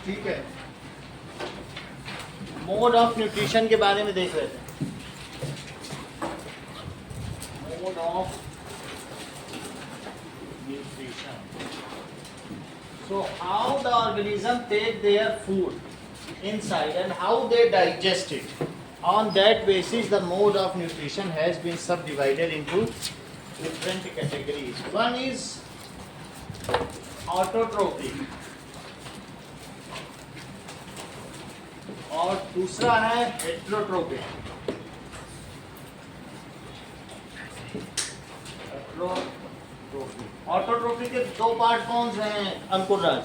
ठीक है, mode of nutrition के बारे में देख रहे थे। Mode of nutrition, so how the organism take their food inside and how they digest it. On that basis the mode of nutrition has been subdivided into different categories. One is autotrophic और दूसरा है heterotrophic. Autotrophic के दो part कौन से हैं अंकुर राज?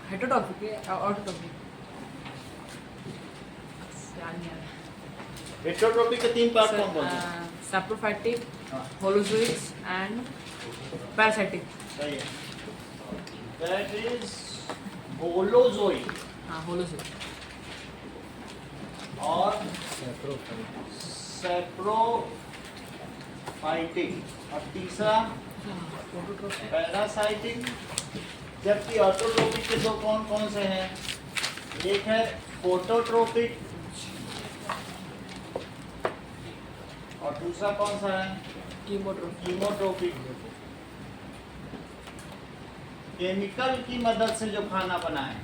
हेटेरोट्रोपिक है autotrophic. Heterotrophic के तीन पार्ट कौन कौन से? सैप्रोफाइटिक, हाँ। होलोजोइक्स एंड पैरासाइटिक। सही है, दैट इज होलोजोइक। हाँ, होलोजोइक और सैप्रोफाइटिक और तीसरा पैरासाइटिक। जबकि ऑटोट्रोपिक के दो कौन कौन से हैं? एक है फोटोट्रोपिक और दूसरा कौन सा है? कीमोट्रोपिक। केमिकल की मदद से जो खाना बनाए,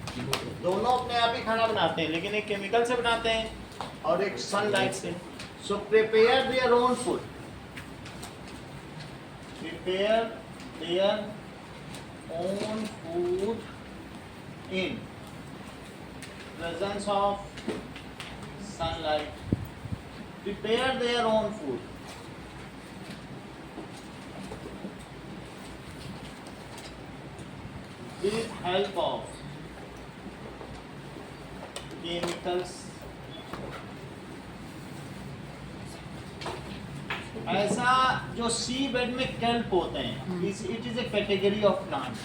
दोनों अपने आप ही खाना बनाते हैं, लेकिन एक केमिकल से बनाते हैं और एक सनलाइट से। So prepare their own food, prepare their own food in presence of sunlight. Prepare their own food. With help of chemicals. ऐसा जो सी बेड में केल्प होते हैं, it is A category of plant.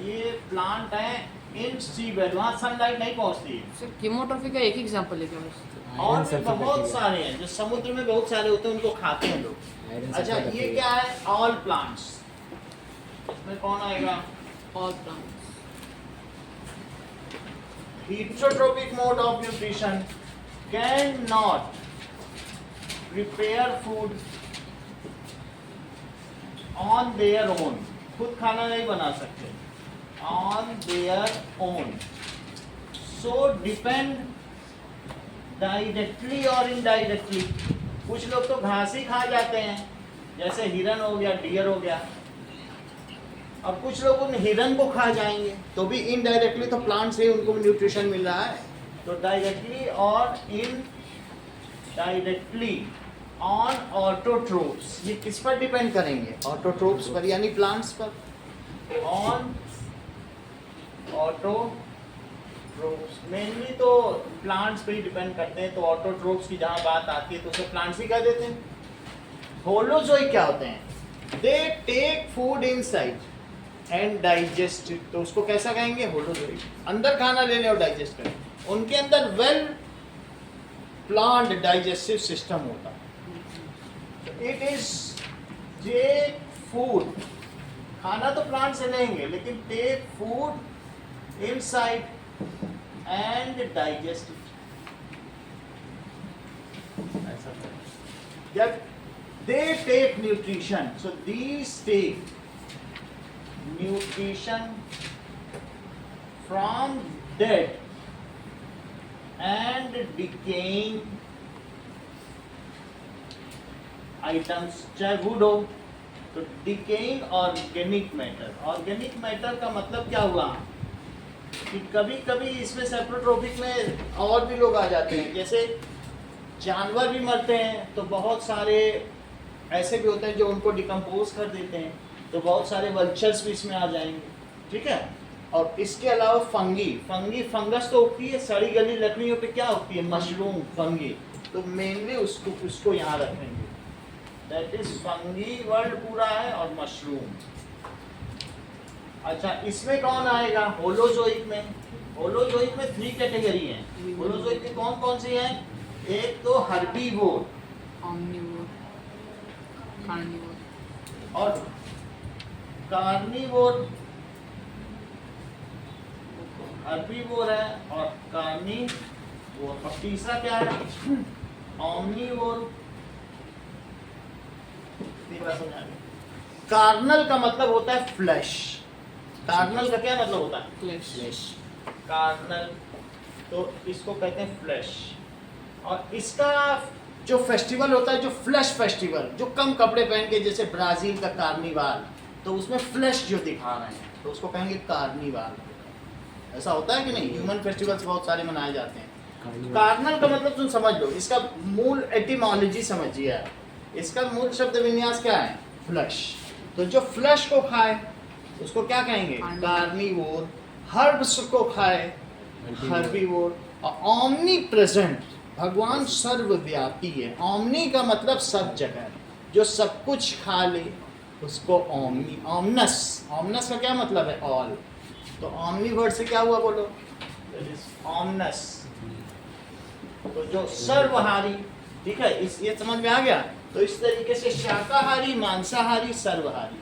ये प्लांट है इन सी bed, वहाँ sunlight नहीं पहुँचती है। सर कीमोट्रोफिक का एक एग्जांपल है क्या? और भी बहुत सारे हैं जो समुद्र में बहुत सारे होते हैं, उनको खाते हैं लोग। अच्छा, ये क्या है? All plants. इसमें कौन आएगा? All plants. Heterotrophic mode of nutrition can not prepare food on their own. खुद खाना नहीं बना सकते on their own. So depend directly or indirectly. कुछ लोग तो घास ही खा जाते हैं, जैसे हिरन हो गया, डियर हो गया। अब कुछ लोग उन हिरन को खा जाएंगे तो भी इनडायरेक्टली तो प्लांट से उनको न्यूट्रिशन मिल रहा है। तो डायरेक्टली और इनडायरेक्टली ऑन ऑटोट्रोप्स, ये किस पर डिपेंड करेंगे? ऑटोट्रोप्स पर, यानी प्लांट्स पर। ऑन ऑटोट्रोप्स मेनली तो प्लांट्स पे ही डिपेंड करते हैं, तो ऑटोट्रोप्स की जहाँ बात आती है तो उसे प्लांट्स ही कह देते हैं। होलोजोइक क्या होते हैं? They take food inside and digest it, तो उसको कैसा कहेंगे? होलोजोइक। अंदर खाना लेने और डाइजेस्ट करें। उनके अंदर वेल प्लांट डाइजेस्टिव सिस्टम होता है। इट इज टेक फूड, खाना तो प्लांट से लेंगे, लेकिन take food inside and digest it. ऐसा जब they take nutrition, so these take nutrition from dead and decaying items, चाहे वुड हो तो decaying organic matter. Organic matter का मतलब क्या हुआ कि कभी कभी इसमें सैप्रोट्रोपिक में और भी लोग आ जाते हैं, जैसे जानवर भी मरते हैं तो बहुत सारे ऐसे भी होते हैं जो उनको डिकम्पोज कर देते हैं, तो बहुत सारे वल्चर्स भी इसमें आ जाएंगे। ठीक है, और इसके अलावा फंगस तो उगती है, सड़ी गली लकड़ियों पे क्या उगती है? Mushroom, fungi. तो मेनली उसको यहाँ रखेंगे। दैट इज फंगी वर्ल्ड पूरा है और मशरूम। अच्छा, इसमें कौन आएगा? होलोजोइक में। होलोजोइक में 3 कैटेगरी हैं। होलोजोइक में कौन कौन सी हैं? एक तो हर्बीवोर, ऑमनीवोर, कार्निवोर और कार्निवोर, हर्बीवोर है और कार्निवोर, और तीसरा क्या है, ओमनीवोर। कार्नल का मतलब होता है फ्लैश। कार्नल का क्या मतलब होता है? Flesh. कार्नल, तो इसको कहते हैं फ्लैश। और इसका जो फेस्टिवल होता है, जो फ्लैश फेस्टिवल, जो कम कपड़े पहन के, जैसे ब्राजील का कार्निवाल, तो उसमें फ्लैश जो दिखा रहे हैं तो उसको कहेंगे कार्निवाल। ऐसा होता है कि नहीं? ह्यूमन फेस्टिवल्स बहुत सारे मनाए जाते हैं। कार्नल का मतलब तुम समझ लो, इसका मूल एटिमोलॉजी समझिए। इसका मूल शब्द विन्यास क्या है? फ्लैश। तो जो फ्लैश को खाए उसको क्या कहेंगे? कार्निवोर। हर्ब्स को खाए हर्बीवोर। और ओमनी प्रेजेंट, भगवान सर्वव्यापी है। ओमनी का मतलब सब जगह, जो सब कुछ खा ले उसको ओमनी। ओमनस, ओमनस का क्या मतलब है? ऑल। तो ओमनी वर्ड से क्या हुआ बोलो? ओमनस, तो जो सर्वहारी। ठीक है, इस ये समझ में आ गया? तो इस तरीके से शाकाहारी, मांसाहारी, सर्वहारी।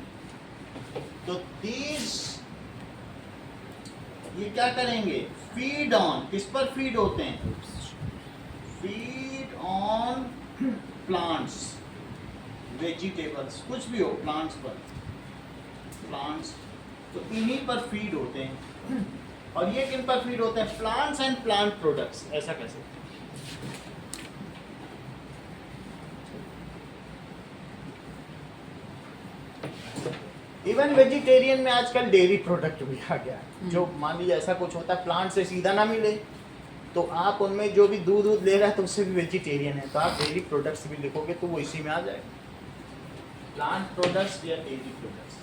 तो दीज ये क्या करेंगे? फीड ऑन, किस पर फीड होते हैं? फीड ऑन प्लांट्स, वेजिटेबल्स, कुछ भी हो, प्लांट्स पर, प्लांट्स, तो इन्हीं पर फीड होते हैं। और ये किन पर फीड होते हैं? Plants and plant products. ऐसा कैसे? इवन वेजिटेरियन में आजकल डेयरी प्रोडक्ट भी आ गया है। जो मान लीजिए ऐसा कुछ होता है प्लांट से सीधा ना मिले, तो आप उनमें जो भी दूध ले रहा है तो उससे भी वेजिटेरियन है, तो आप डेयरी प्रोडक्ट्स भी लिखोगे तो वो इसी में आ जाएगा, प्लांट प्रोडक्ट्स या डेयरी प्रोडक्ट्स।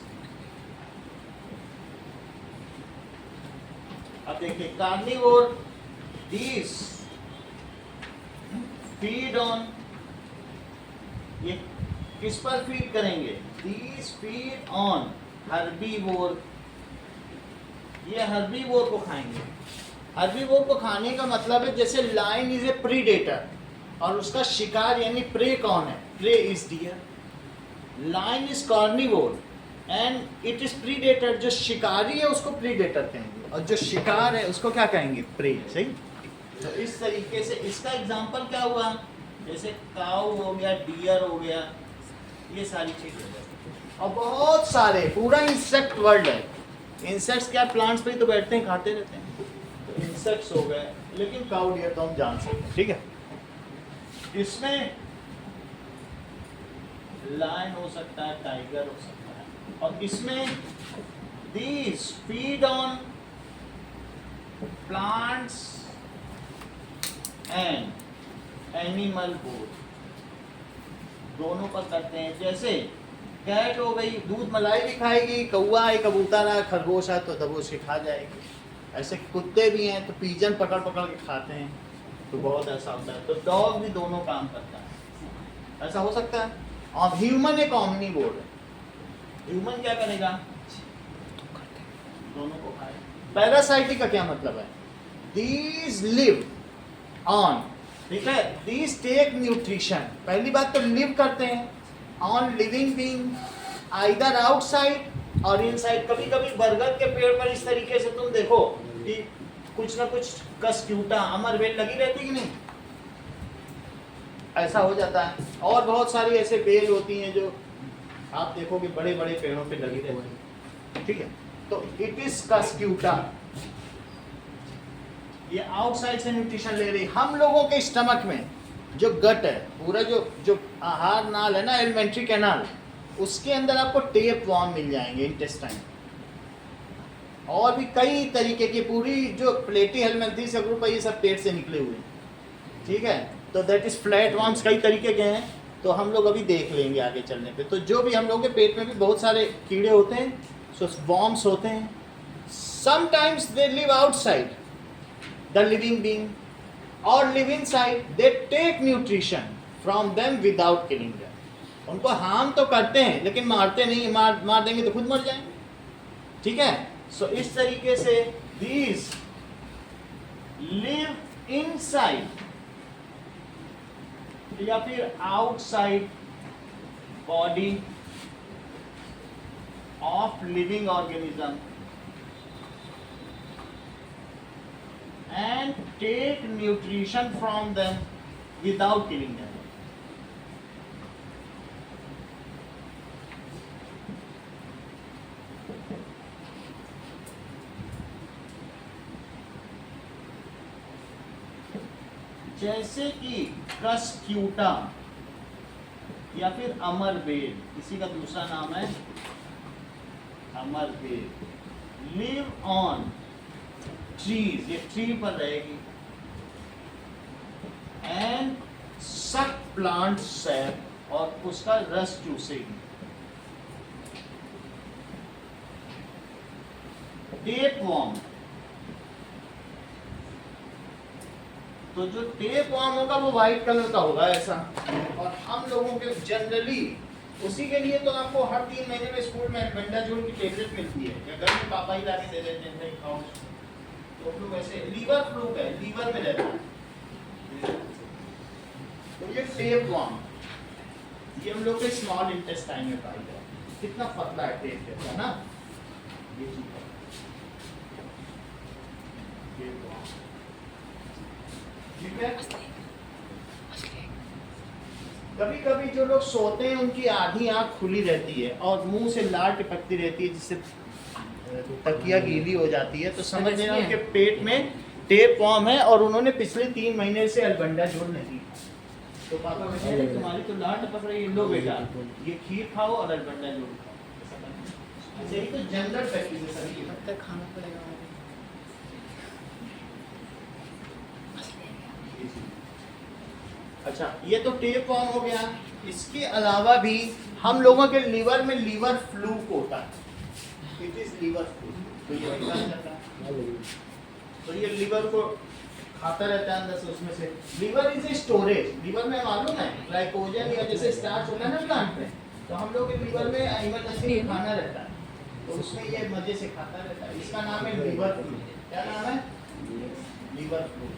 अब देखिए, कार्निवोर, दीज फीड ऑन, ये किस पर फीड करेंगे? दीज फीड ऑन हर्बीवोर, ये हर्बीवोर को खाएंगे। हर्बीवोर को खाने का मतलब है, जैसे लायन इज ए प्रीडेटर और उसका शिकार यानी प्रे कौन है? Prey is deer. Lion is carnivore and it is predator. जो शिकारी है उसको प्रीडेटर कहेंगे और जो शिकार है उसको क्या कहेंगे? प्रे। सही। तो इस तरीके से इसका एग्जांपल क्या हुआ? जैसे काऊ हो गया, डियर हो गया, ये सारी चीजें हो गई। और बहुत सारे, पूरा इंसेक्ट वर्ल्ड है। इंसेक्ट्स क्या, प्लांट्स पे ही तो बैठते हैं, खाते रहते हैं, तो इंसेक्ट्स हो गए। लेकिन काऊ डियर तो हम जान सकते हैं, ठीक है। इसमें लायन हो सकता है, टाइगर हो सकता है, और इसमें these feed on plants and animal both, दोनों पर करते हैं। जैसे कैट हो गई, दूध मलाई भी खाएगी, कौवा है, कबूतर है, खरगोश है तो दबोच के खा जाएगी। ऐसे कुत्ते भी हैं तो पीजन पकड़ पकड़ के खाते हैं, तो बहुत ऐसा होता है। तो डॉग भी दोनों काम करता है, ऐसा हो सकता है। और ह्यूमन एक ओमनीवोर है। ह्यूमन क्या करेगा? दोनों को खाए। पैरासाइटिक का क्या मतलब है? दीज लिव ऑन, ठीक है, दीज टेक न्यूट्रिशन। पहली बात तो लिव करते हैं on living being, either outside और इनसाइड। कभी कभी बरगद के पेड़ पर इस तरीके से तुम देखो कि कुछ ना कुछ कस्क्यूटा, अमर बेल लगी रहती कि नहीं, ऐसा हो जाता है। और बहुत सारी ऐसे बेल होती हैं जो आप देखोगे बड़े बड़े पेड़ों पे लगी रहती है, ठीक है। तो इट इज कस्क्यूटा, ये आउटसाइड से न्यूट्रिशन ले रही। हम लोगों के स्टमक में जो गट है, पूरा जो आहार नाल है ना, एलिमेंट्री कैनाल, उसके अंदर आपको टेप वॉर्म मिल जाएंगे, इंटेस्टाइन, और भी कई तरीके की, पूरी जो प्लेटी हेलमेंथी से ग्रुप है ये सब पेट से निकले हुए हैं, ठीक है। तो दैट इज फ्लैट वॉर्म्स, कई तरीके के हैं, तो हम लोग अभी देख लेंगे आगे चलने पे। तो जो भी हम लोग के पेट में भी बहुत सारे कीड़े होते हैं, सो वॉर्म्स होते हैं। Sometimes they live outside the living being or live inside, they take nutrition from them without killing them। उनको हार्म तो करते हैं लेकिन मारते नहीं, मार देंगे तो खुद मर जाएंगे, ठीक है। सो इस तरीके से these live inside या फिर outside body of living organism and take nutrition from them without killing them. जैसे कि कस्क्यूटा या फिर अमरबेल, इसी का दूसरा नाम है अमरबेल, लिव ऑन ट्रीज, ये ट्री पर रहेगी, एंड सक प्लांट सैप, और उसका रस चूसेगी। टेप वॉर्म, तो जो टेप वॉर्म होगा वो व्हाइट कलर का होगा ऐसा, और हम लोगों के जनरली उसी के लिए तो आपको हर 3 महीने में स्कूल में बेंडाजोल की टेबलेट मिलती है, या घर में पापा ही ला के दे देते हैं, खाओ। तो फ्लू वैसे लीवर फ्लू है, लीवर में रहता है। तो ये टेप वॉर्म, ये हम लोग के स्मॉल इंटेस्टाइन में पाई जाए। कितना पतला है टेप जैसा ना, ये चीज है टेप वॉर्म, ठीक है। कभी कभी जो लोग सोते हैं उनकी आधी आंख खुली रहती है और मुंह से लार टपकती रहती है, जिससे तकिया गीली हो जाती है, तो समझ लेना उनके पेट में टेप वॉर्म है और उन्होंने पिछले 3 महीने से अल्बेंडाजोल नहीं खाया। तो पापा कहते हैं तुम्हारी तो लार टपक रही है, लो बेटा ये खीर खाओ और अल्बेंडाजोल खाओ। अच्छा, ये तो जनरल प्रैक्टिस है सभी की, खाना पड़ेगा। अच्छा, ये तो टेप वॉर्म हो गया। इसके अलावा भी हम लोगों के लीवर में लीवर फ्लूक होता है, इट इज लीवर फ्लूक। तो ये लीवर को खाता रहता है अंदर से, उसमें से liver is a storage. Liver में मालूम है ग्लाइकोजन या जैसे स्टार्च होता है ना प्लांट में, तो हम लोग के लीवर में इमरजेंसी खाना रहता है, तो उसमें ये मजे से खाता रहता है। इसका नाम है लीवर फ्लूक। क्या नाम है? लीवर फ्लूक,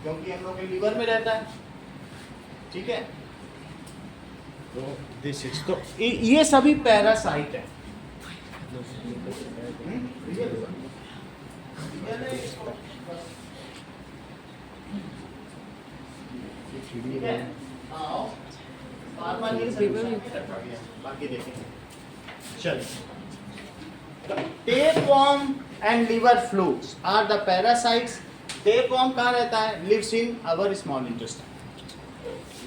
क्योंकि हम लोग के लीवर में रहता है, ठीक है। तो दिस इज, तो ये सभी पैरासाइट है। ठीक है, बाकी देखेंगे। चलिए, tapeworm and liver flukes are the parasites. Tapeworm कहाँ रहता है? Lives in our small intestine,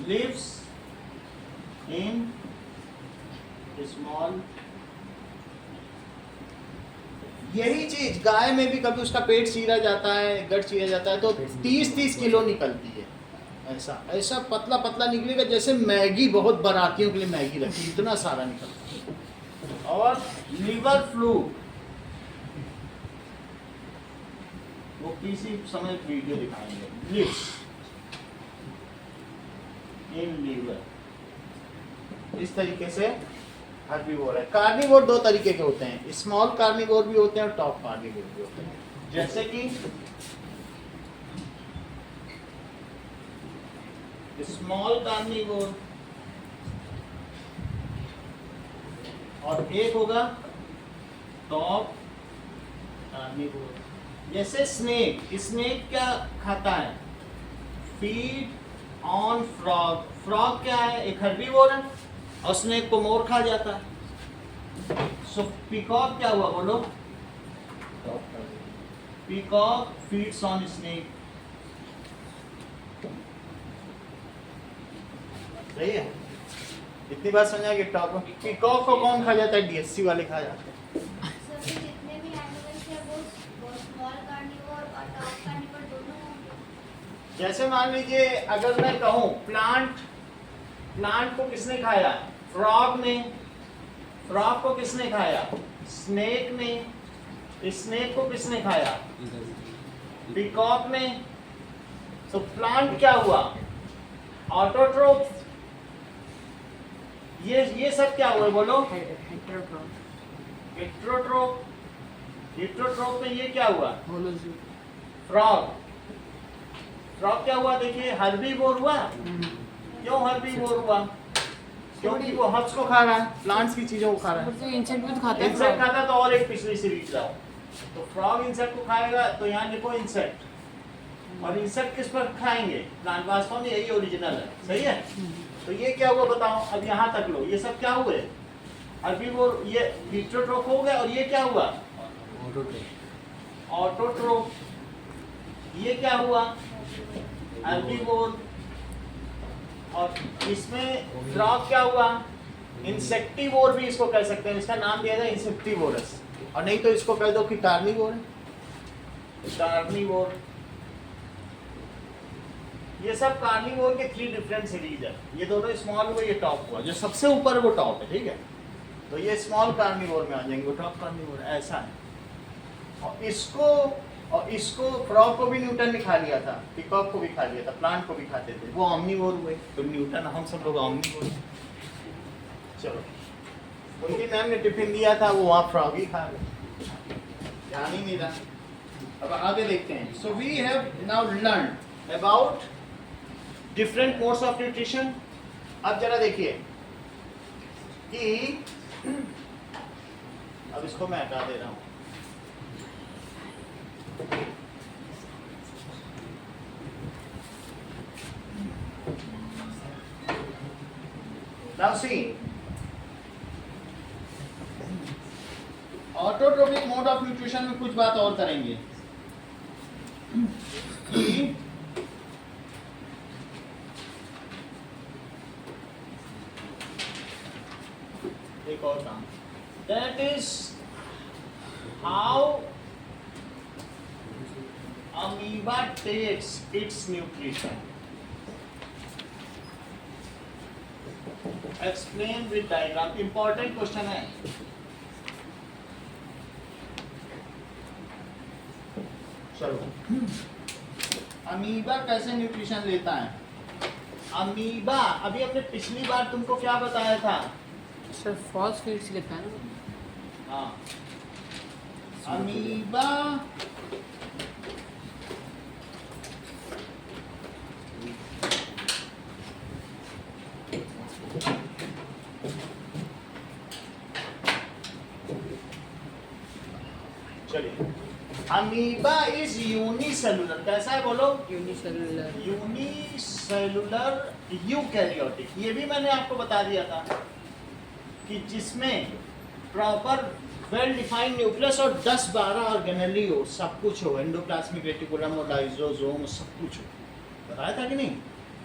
lives in small. यही चीज गाय में भी कभी उसका पेट चीरा जाता है, गट चीरा जाता है, तो 30-30 किलो निकलती है। ऐसा ऐसा पतला पतला निकलेगा, जैसे मैगी, बहुत बारातियों के लिए मैगी रखी, इतना सारा निकलता है। और लीवर फ्लू वो किसी समय वीडियो दिखाएंगे। लिव्स इन लीवर, इस तरीके से हर्बीवोर है। कार्निवोर 2 तरीके के होते हैं, स्मॉल कार्निवोर भी होते हैं और टॉप कार्निवोर भी होते हैं। जैसे कि स्मॉल कार्निवोर और एक होगा टॉप कार्निवोर। जैसे स्नेक, स्नेक क्या खाता है? Feed on frog. फ्रॉग क्या है? एक हर्बीवोर है और स्नेक को मोर खा जाता है। सो पीकॉक क्या हुआ बोलो? Peacock feeds on snake. सही है, इतनी बात समझा कि टॉप पीकॉक को कौन खा जाता है? डीएससी वाले खा जाते हैं। जैसे मान लीजिए अगर मैं कहूं प्लांट को किसने खाया? फ्रॉग ने। फ्रॉग को किसने खाया? स्नेक ने। स्नेक को किसने खाया? पीकॉक ने। तो प्लांट क्या हुआ? ऑटोट्रोफ। ये सब क्या हुआ बोलो? हेटेरोट्रोफ। हेटेरोट्रोफ में ये क्या हुआ? फ्रॉग। फ्रॉग क्या हुआ? देखिए हर्बीवोर हुआ। क्यों हर्बीवोर हुआ? क्योंकि वो हब्स को खा रहा है, प्लांट्स की चीजों को खा रहा है। तो इंसेक्ट भी तो खाते हैं इंसेक्ट frog। खाता है तो और एक पिछली सीरीज जाओ, तो फ्रॉग इंसेक्ट को खाएगा, तो यहाँ लिखो इंसेक्ट, और इंसेक्ट किस पर खाएंगे? प्लांट। वास्तव में यही ओरिजिनल है, सही है। तो ये क्या हुआ बताओ, अब यहाँ तक लो, ये सब क्या हुए? अभी वो ये हिट्रोट्रोफ हो गया, और ये क्या हुआ? ऑटोट्रोफ। ये क्या हुआ? हेर्बिवोर। और इसमें फ्रॉग क्या हुआ? इंसेक्टिवोर भी इसको कह सकते हैं, इसका नाम दिया जाए इंसेक्टिवोरस, और नहीं तो इसको कह दो कि कार्निवोर। कार्निवोर, ये सब कार्निवोर के 3 डिफरेंट सीरीज है। ये दोनों स्मॉल हुए, ये टॉप हुआ, जो सबसे ऊपर वो टॉप है, ठीक है। तो ये स्मॉल कार्निवोर में आ जाएंगे, वो टॉप कार्निवोर, ऐसा है। और इसको फ्रॉग को भी न्यूटन ने खा लिया था, पिकॉक को भी खा लिया था, प्लांट को भी खाते थे, वो ऑमनीवोर हुए। तो न्यूटन, हम सब लोग ऑमनीवोर। चलो, उनकी मैम ने टिफिन दिया था, वो वहाँ फ्रॉग ही खा गए, ध्यान ही नहीं रहा। अब आगे देखते हैं। So we have now learn about different modes of nutrition. अब जरा देखिए कि अब इसको मैं हटा दे रहा हूँ। Now see, autotrophic mode of nutrition में कुछ बात और करेंगे कि एक और काम, that is how amoeba takes its nutrition. Explain with diagram. Important question है। चलो, अमीबा कैसे न्यूट्रिशन लेता है? अमीबा, अभी अपने पिछली बार तुमको क्या बताया था? सर फॉस्फेट्स लेता है ना। हाँ, अमीबा चलिए, अमीबा इज यूनिसेलुलर। कैसा है बोलो? यूनिसेलुलर। Unicellular eukaryotic. ये भी मैंने आपको बता दिया था कि जिसमें प्रॉपर वेल डिफाइंड न्यूक्लियस और 10-12 ऑर्गेनेली हो, सब कुछ हो, एंडोप्लाज्मिक रेटिकुलम और लाइसोसोम, सब कुछ हो, बताया था कि नहीं?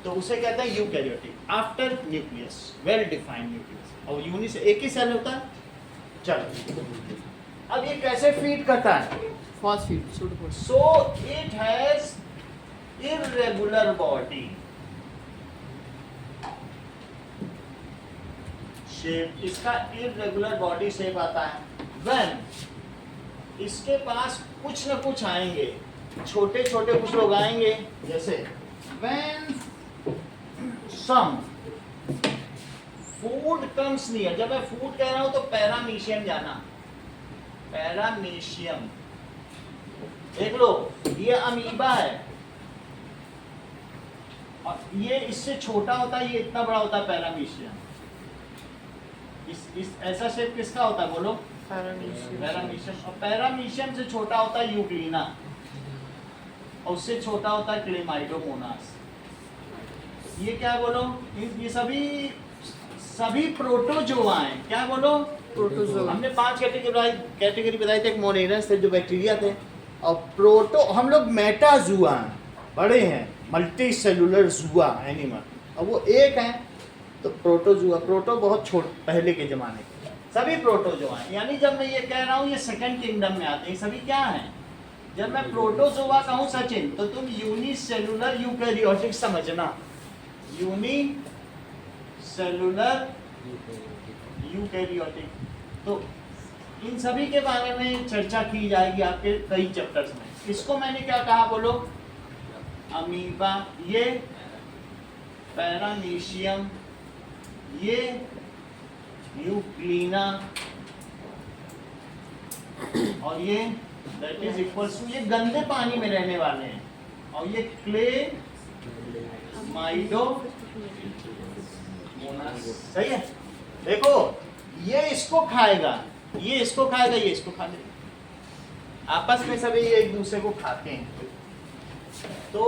तो उसे कहते हैं eukaryotic. After nucleus, well defined nucleus, और यूनि से एक ही सेल होता है। चलो, अब ये कैसे फीड करता है? Phosphate. So it has irregular body shape, इसका इर्रेगुलर बॉडी शेप आता है व्हेन इसके पास कुछ न कुछ आएंगे, छोटे छोटे कुछ लोग आएंगे, जैसे when some food comes near. जब मैं फूड कह रहा हूं तो पैरामीशियम जाना, पैरामीशियम देख लो, ये अमीबा है, और ये इससे छोटा होता है, ये इतना बड़ा होता है पैरामीशियम। इस ऐसा शेप किसका होता है बोलो? पैरामीशियम। और पैरामीशियम से छोटा होता है यूग्लिना, और उससे छोटा होता है क्लेमाइडोमोनास। ये क्या बोलो? ये सभी प्रोटोजोआ हैं। क्या बोलो? प्रोटोजोआ। हमने 5 कैटेगरी बताई थी। एक मोनेरस थे जो बैक्टीरिया थे, और प्रोटो हम लोग मेटाजुआ हैं, बड़े हैं, मल्टी सेलुलर जुआ एनिमल, और वो एक है तो प्रोटोजुआ। प्रोटो बहुत छोटे पहले के जमाने के, सभी प्रोटोजुआ हैं। यानी जब मैं ये कह रहा हूँ ये सेकंड किंगडम में आते हैं, सभी क्या हैं? जब मैं प्रोटोजुआ कहूँ सचिन, तो तुम यूनिसेलुलर यूकैरियोटिक समझना, यूनिसेलुलर यूकैरियोटिक। तो इन सभी के बारे में चर्चा की जाएगी आपके कई चैप्टर्स में। इसको मैंने क्या कहा बोलो? अमीबा, ये पैरामीशियम, ये यूग्लिना, और ये दैट इज इक्वल्स टू, ये गंदे पानी में रहने वाले हैं, और ये क्ले माइडो सही है। देखो ये इसको खाएगा, ये इसको खाएगा, ये इसको खा लेगा, आपस में सभी एक दूसरे को खाते हैं। तो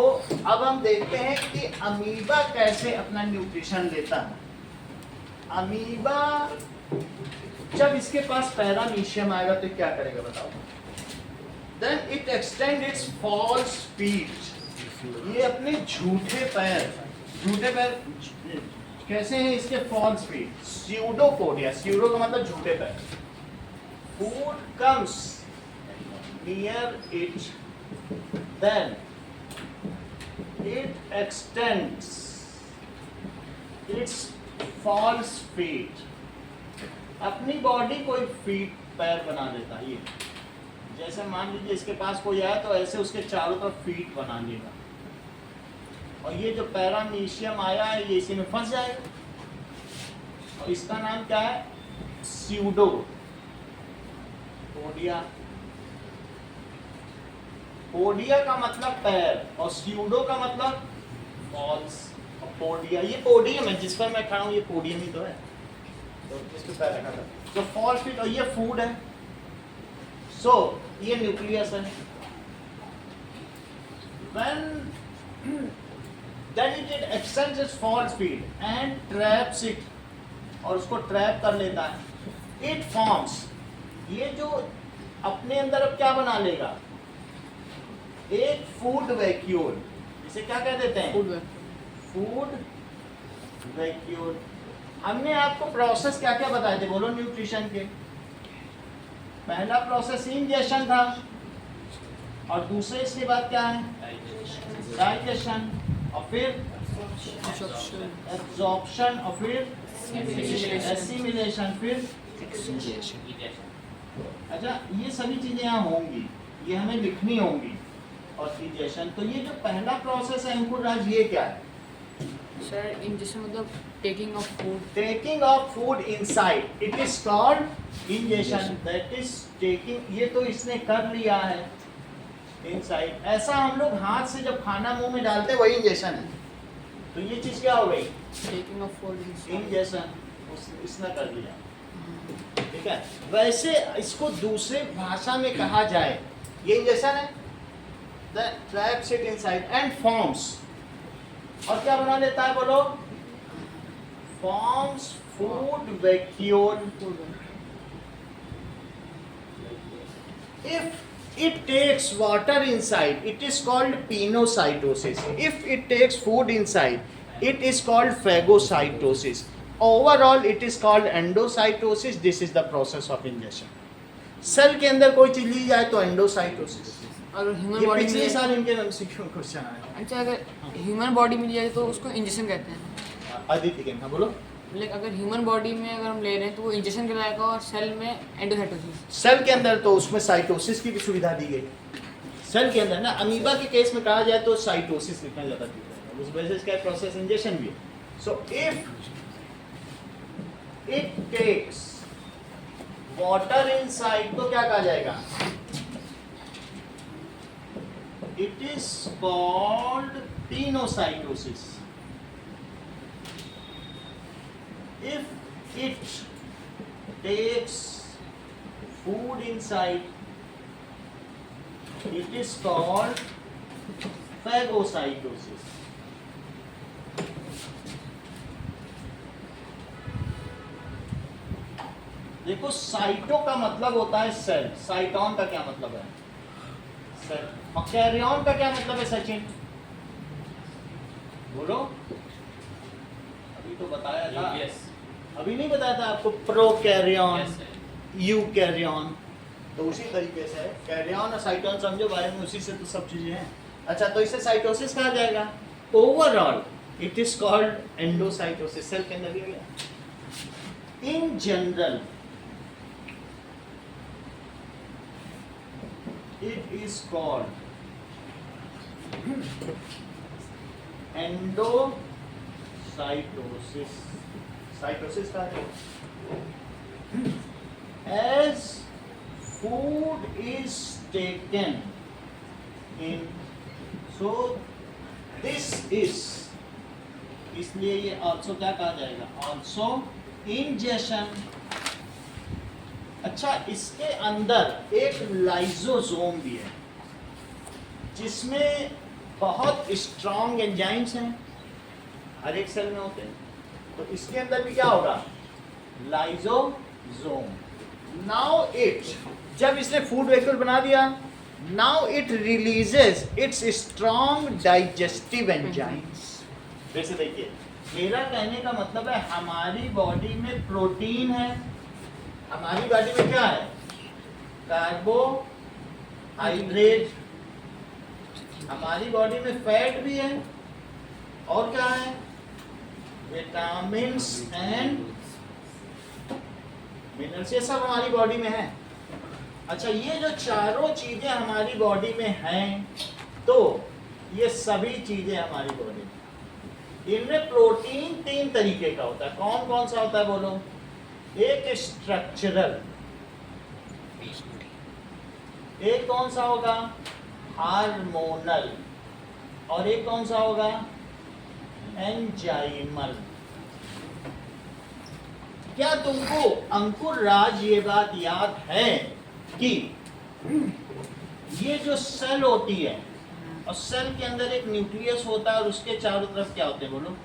अब हम देखते हैं कि अमीबा कैसे अपना न्यूट्रिशन लेता है। अमीबा जब इसके पास पैरामीशियम आएगा तो क्या करेगा बताओ? Then it extend its false feet. ये अपने झूठे पैर कैसे हैं इसके? False feet, pseudopodia. स्यूडो का मतलब झूठे पैर। Food comes near it, then it extends its false feet। अपनी बॉडी को एक फीट पैर बना देता है। ये जैसे मान लीजिए इसके पास कोई आया तो ऐसे उसके चारों तरफ फीट बना लेगा, और ये जो पैरामीशियम आया है ये इसी में फंस जाएगा, और इसका नाम क्या है? स्यूडोपोडिया। पोडिया का मतलब पैर और स्यूडो का मतलब फॉल्स। और पोडिया, ये पोडियम है जिस पर मैं खड़ा हूँ, ये पोडियम ही तो है, तो इस पे पैर रखा था। तो फॉल्स फीट, और ये फूड है। सो ये न्यूक्लियस है। When then it extends its false feet and traps it, और उसको ट्रैप कर लेता है। It forms, ये जो अपने अंदर अब क्या बना लेगा? एक फूड वैक्यूल, इसे क्या कह देते हैं? Food vacuole. हमने आपको प्रोसेस क्या क्या बताए थे बोलो न्यूट्रिशन के? पहला प्रोसेस इंजेशन था, और दूसरे इसके बाद क्या है? डाइजेशन, और फिर एब्जॉर्प्शन, और फिर एसिमिलेशन, फिर अच्छा ये सभी चीजें यहाँ होंगी, ये हमें लिखनी होंगी। और डिजेशन, तो ये जो पहला प्रोसेस है अंकुर राज, ये क्या है? सर इंजेशन मतलब taking of food. Taking of food inside, it is called ingestion. That is taking, ये तो इसने कर लिया है इनसाइड। ऐसा हम लोग हाथ से जब खाना मुंह में डालते हैं वही इंजेशन है। तो ये चीज क्या हो गई? टेकिंग ऑफ फूड इंजेशन, इसने कर लिया। ठीक है, वैसे इसको दूसरे भाषा में कहा जाए, ये इंजेशन है, then traps it inside and forms, और क्या बना लेता है बोलो? forms food vacuole। if it takes water inside it is called pinocytosis, if it takes food inside it is called phagocytosis, overall it is called endocytosis। this is the process of ingestion। Cell के अंदर कोई चीज ली जाए तो endocytosis. और human ये body पिछले में, साल इनके एमसीक्यू क्वेश्चन आया। अच्छा अगर ह्यूमन बॉडी में लिया जाए तो उसको इंजेक्शन कहते हैं। आदित्य के, हाँ बोलो। लाइक अगर ह्यूमन बॉडी में अगर हम ले रहे हैं तो वो इंजेक्शन कहलाएगा, और सेल में एंडोसाइटोसिस। सेल के अंदर तो उसमें साइटोसिस की भी सुविधा दी गई। सेल के अंदर ना, अमीबा के केस में कहा जाए तो साइटोसिस लिखना ज्यादा ठीक है, उस वजह से इसका प्रोसेस इंजेक्शन भी है। So if it takes water inside तो क्या कहा जाएगा? It is called pinocytosis. if it takes food inside it is called phagocytosis। देखो साइटो का मतलब होता है सेल, साइटोन का क्या मतलब है? सेल। और कैरियन का क्या मतलब है सचिन? बोलो, अभी तो बताया था। अभी नहीं बताया था आपको? प्रोकैरियन, यूकैरियन, तो उसी तरीके से कैरियन और साइटोन समझो बारे में, उसी से तो सब चीजें हैं। अच्छा, तो इसे साइटोसिस कहा जाएगा। Overall it is called endocytosis. Cell के अंदर भी गया। In general it is called endocytosis। cytosis का है as food is taken in, so this is इसलिए ये ऑल्सो क्या कहा जाएगा, ऑल्सो इंजेशन। अच्छा, इसके अंदर एक लाइजोसोम भी है जिसमें बहुत स्ट्रॉन्ग एंजाइम्स हैं, हर एक सेल में होते हैं। तो इसके अंदर भी क्या होगा, लाइजोसोम। नाउ इट, जब इसने फूड वेहिकल बना दिया, now it releases its strong digestive enzymes. वैसे देखिए, मेरा कहने का मतलब है हमारी बॉडी में प्रोटीन है, हमारी बॉडी में क्या है, कार्बोहाइड्रेट, हमारी बॉडी में फैट भी है, और क्या है, विटामिन्स एंड मिनरल्स, ये सब हमारी बॉडी में है। अच्छा, ये जो चारों चीजें हमारी बॉडी में हैं, तो ये सभी चीजें हमारी बॉडी में, इनमें प्रोटीन 3 तरीके का होता है। कौन कौन सा होता है बोलो, एक स्ट्रक्चरल, एक कौन सा होगा, हार्मोनल, और एक कौन सा होगा, एंजाइमल। क्या तुमको अंकुर राज ये बात याद है कि ये जो सेल होती है, और सेल के अंदर एक न्यूक्लियस होता है और उसके चारों तरफ क्या होते हैं बोलो,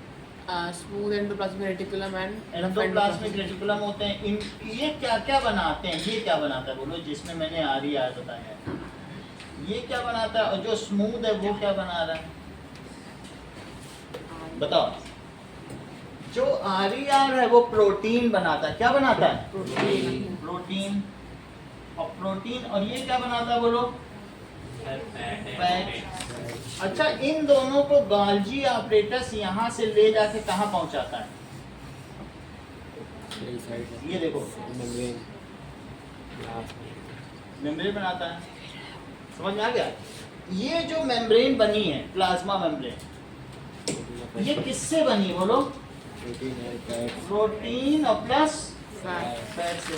smooth endoplasmic reticulum and endoplasmic reticulum होते हैं। इन ये क्या क्या बनाते हैं, ये क्या बनाता है बोलो, जिसमें मैंने RER बताया है, ये क्या बनाता है, और जो स्मूथ है वो क्या बना रहा है, बताओ। जो RER है वो प्रोटीन बनाता है, क्या बनाता है, प्रोटीन। और प्रोटीन, और ये क्या बनाता है बोलो, फैट। अच्छा, इन दोनों को गाल्जी ऑपरेटस यहाँ से ले जाके कहाँ पहुंचाता है, ये देखो, मेम्ब्रेन बनाता है। समझ में आ गया, ये जो मेम्ब्रेन बनी है, प्लाज्मा मेम्ब्रेन, ये किससे बनी बोलो, प्रोटीन और प्लस फैट से।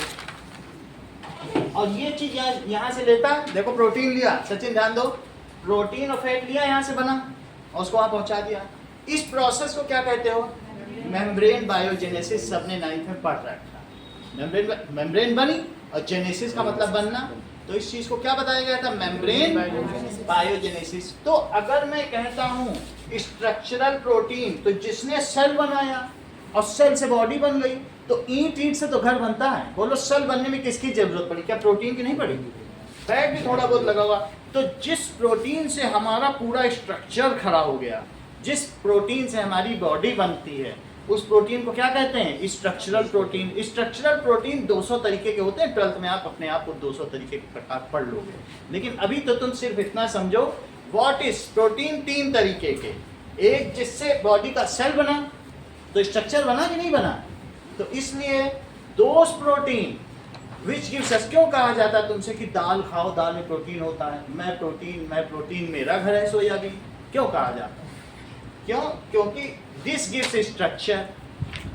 और ये चीज यहाँ से लेता, देखो प्रोटीन लिया, सचिन ध्यान दो, प्रोटीन और फैट लिया, यहाँ से बना और उसको वहाँ पहुँचा दिया। इस प्रोसेस को क्या कहते हो, मेम्ब्रेन बायोजेनेसिस। सबने 9th में पढ़ रखा। मेम्ब्रेन बनी, और जेनेसिस का मतलब बनना, तो इस चीज को क्या बताया गया था, मेम्ब्रेन बायोजेनेसिस। तो अगर मैं कहता हूँ स्ट्रक्चरल प्रोटीन, तो जिसने सेल बनाया और सेल से बॉडी बन गई, तो ईंट से तो घर बनता है। बोलो, सेल बनने में किसकी जरूरत पड़ी, क्या प्रोटीन की नहीं पड़ी, फैट भी थोड़ा बहुत लगा हुआ। तो जिस प्रोटीन से हमारा पूरा स्ट्रक्चर खड़ा हो गया, जिस प्रोटीन से हमारी बॉडी बनती है, उस प्रोटीन को क्या कहते हैं, स्ट्रक्चरल प्रोटीन। स्ट्रक्चरल प्रोटीन 200 तरीके के होते हैं, 12th में आप अपने आप को 200 तरीके के प्रकार पढ़ लोगे। लेकिन अभी तो तुम सिर्फ इतना समझो, व्हाट इज प्रोटीन 3 तरीके के। एक जिससे बॉडी का सेल बना, तो स्ट्रक्चर बना कि नहीं बना, तो इसलिए दोस प्रोटीन विच गिव्स अस, क्यों कहा जाता है तुमसे कि दाल खाओ, दाल में प्रोटीन होता है, मैं प्रोटीन मेरा घर है सोयाबीन, क्यों कहा जाता है, क्यों, क्योंकि this gives structure.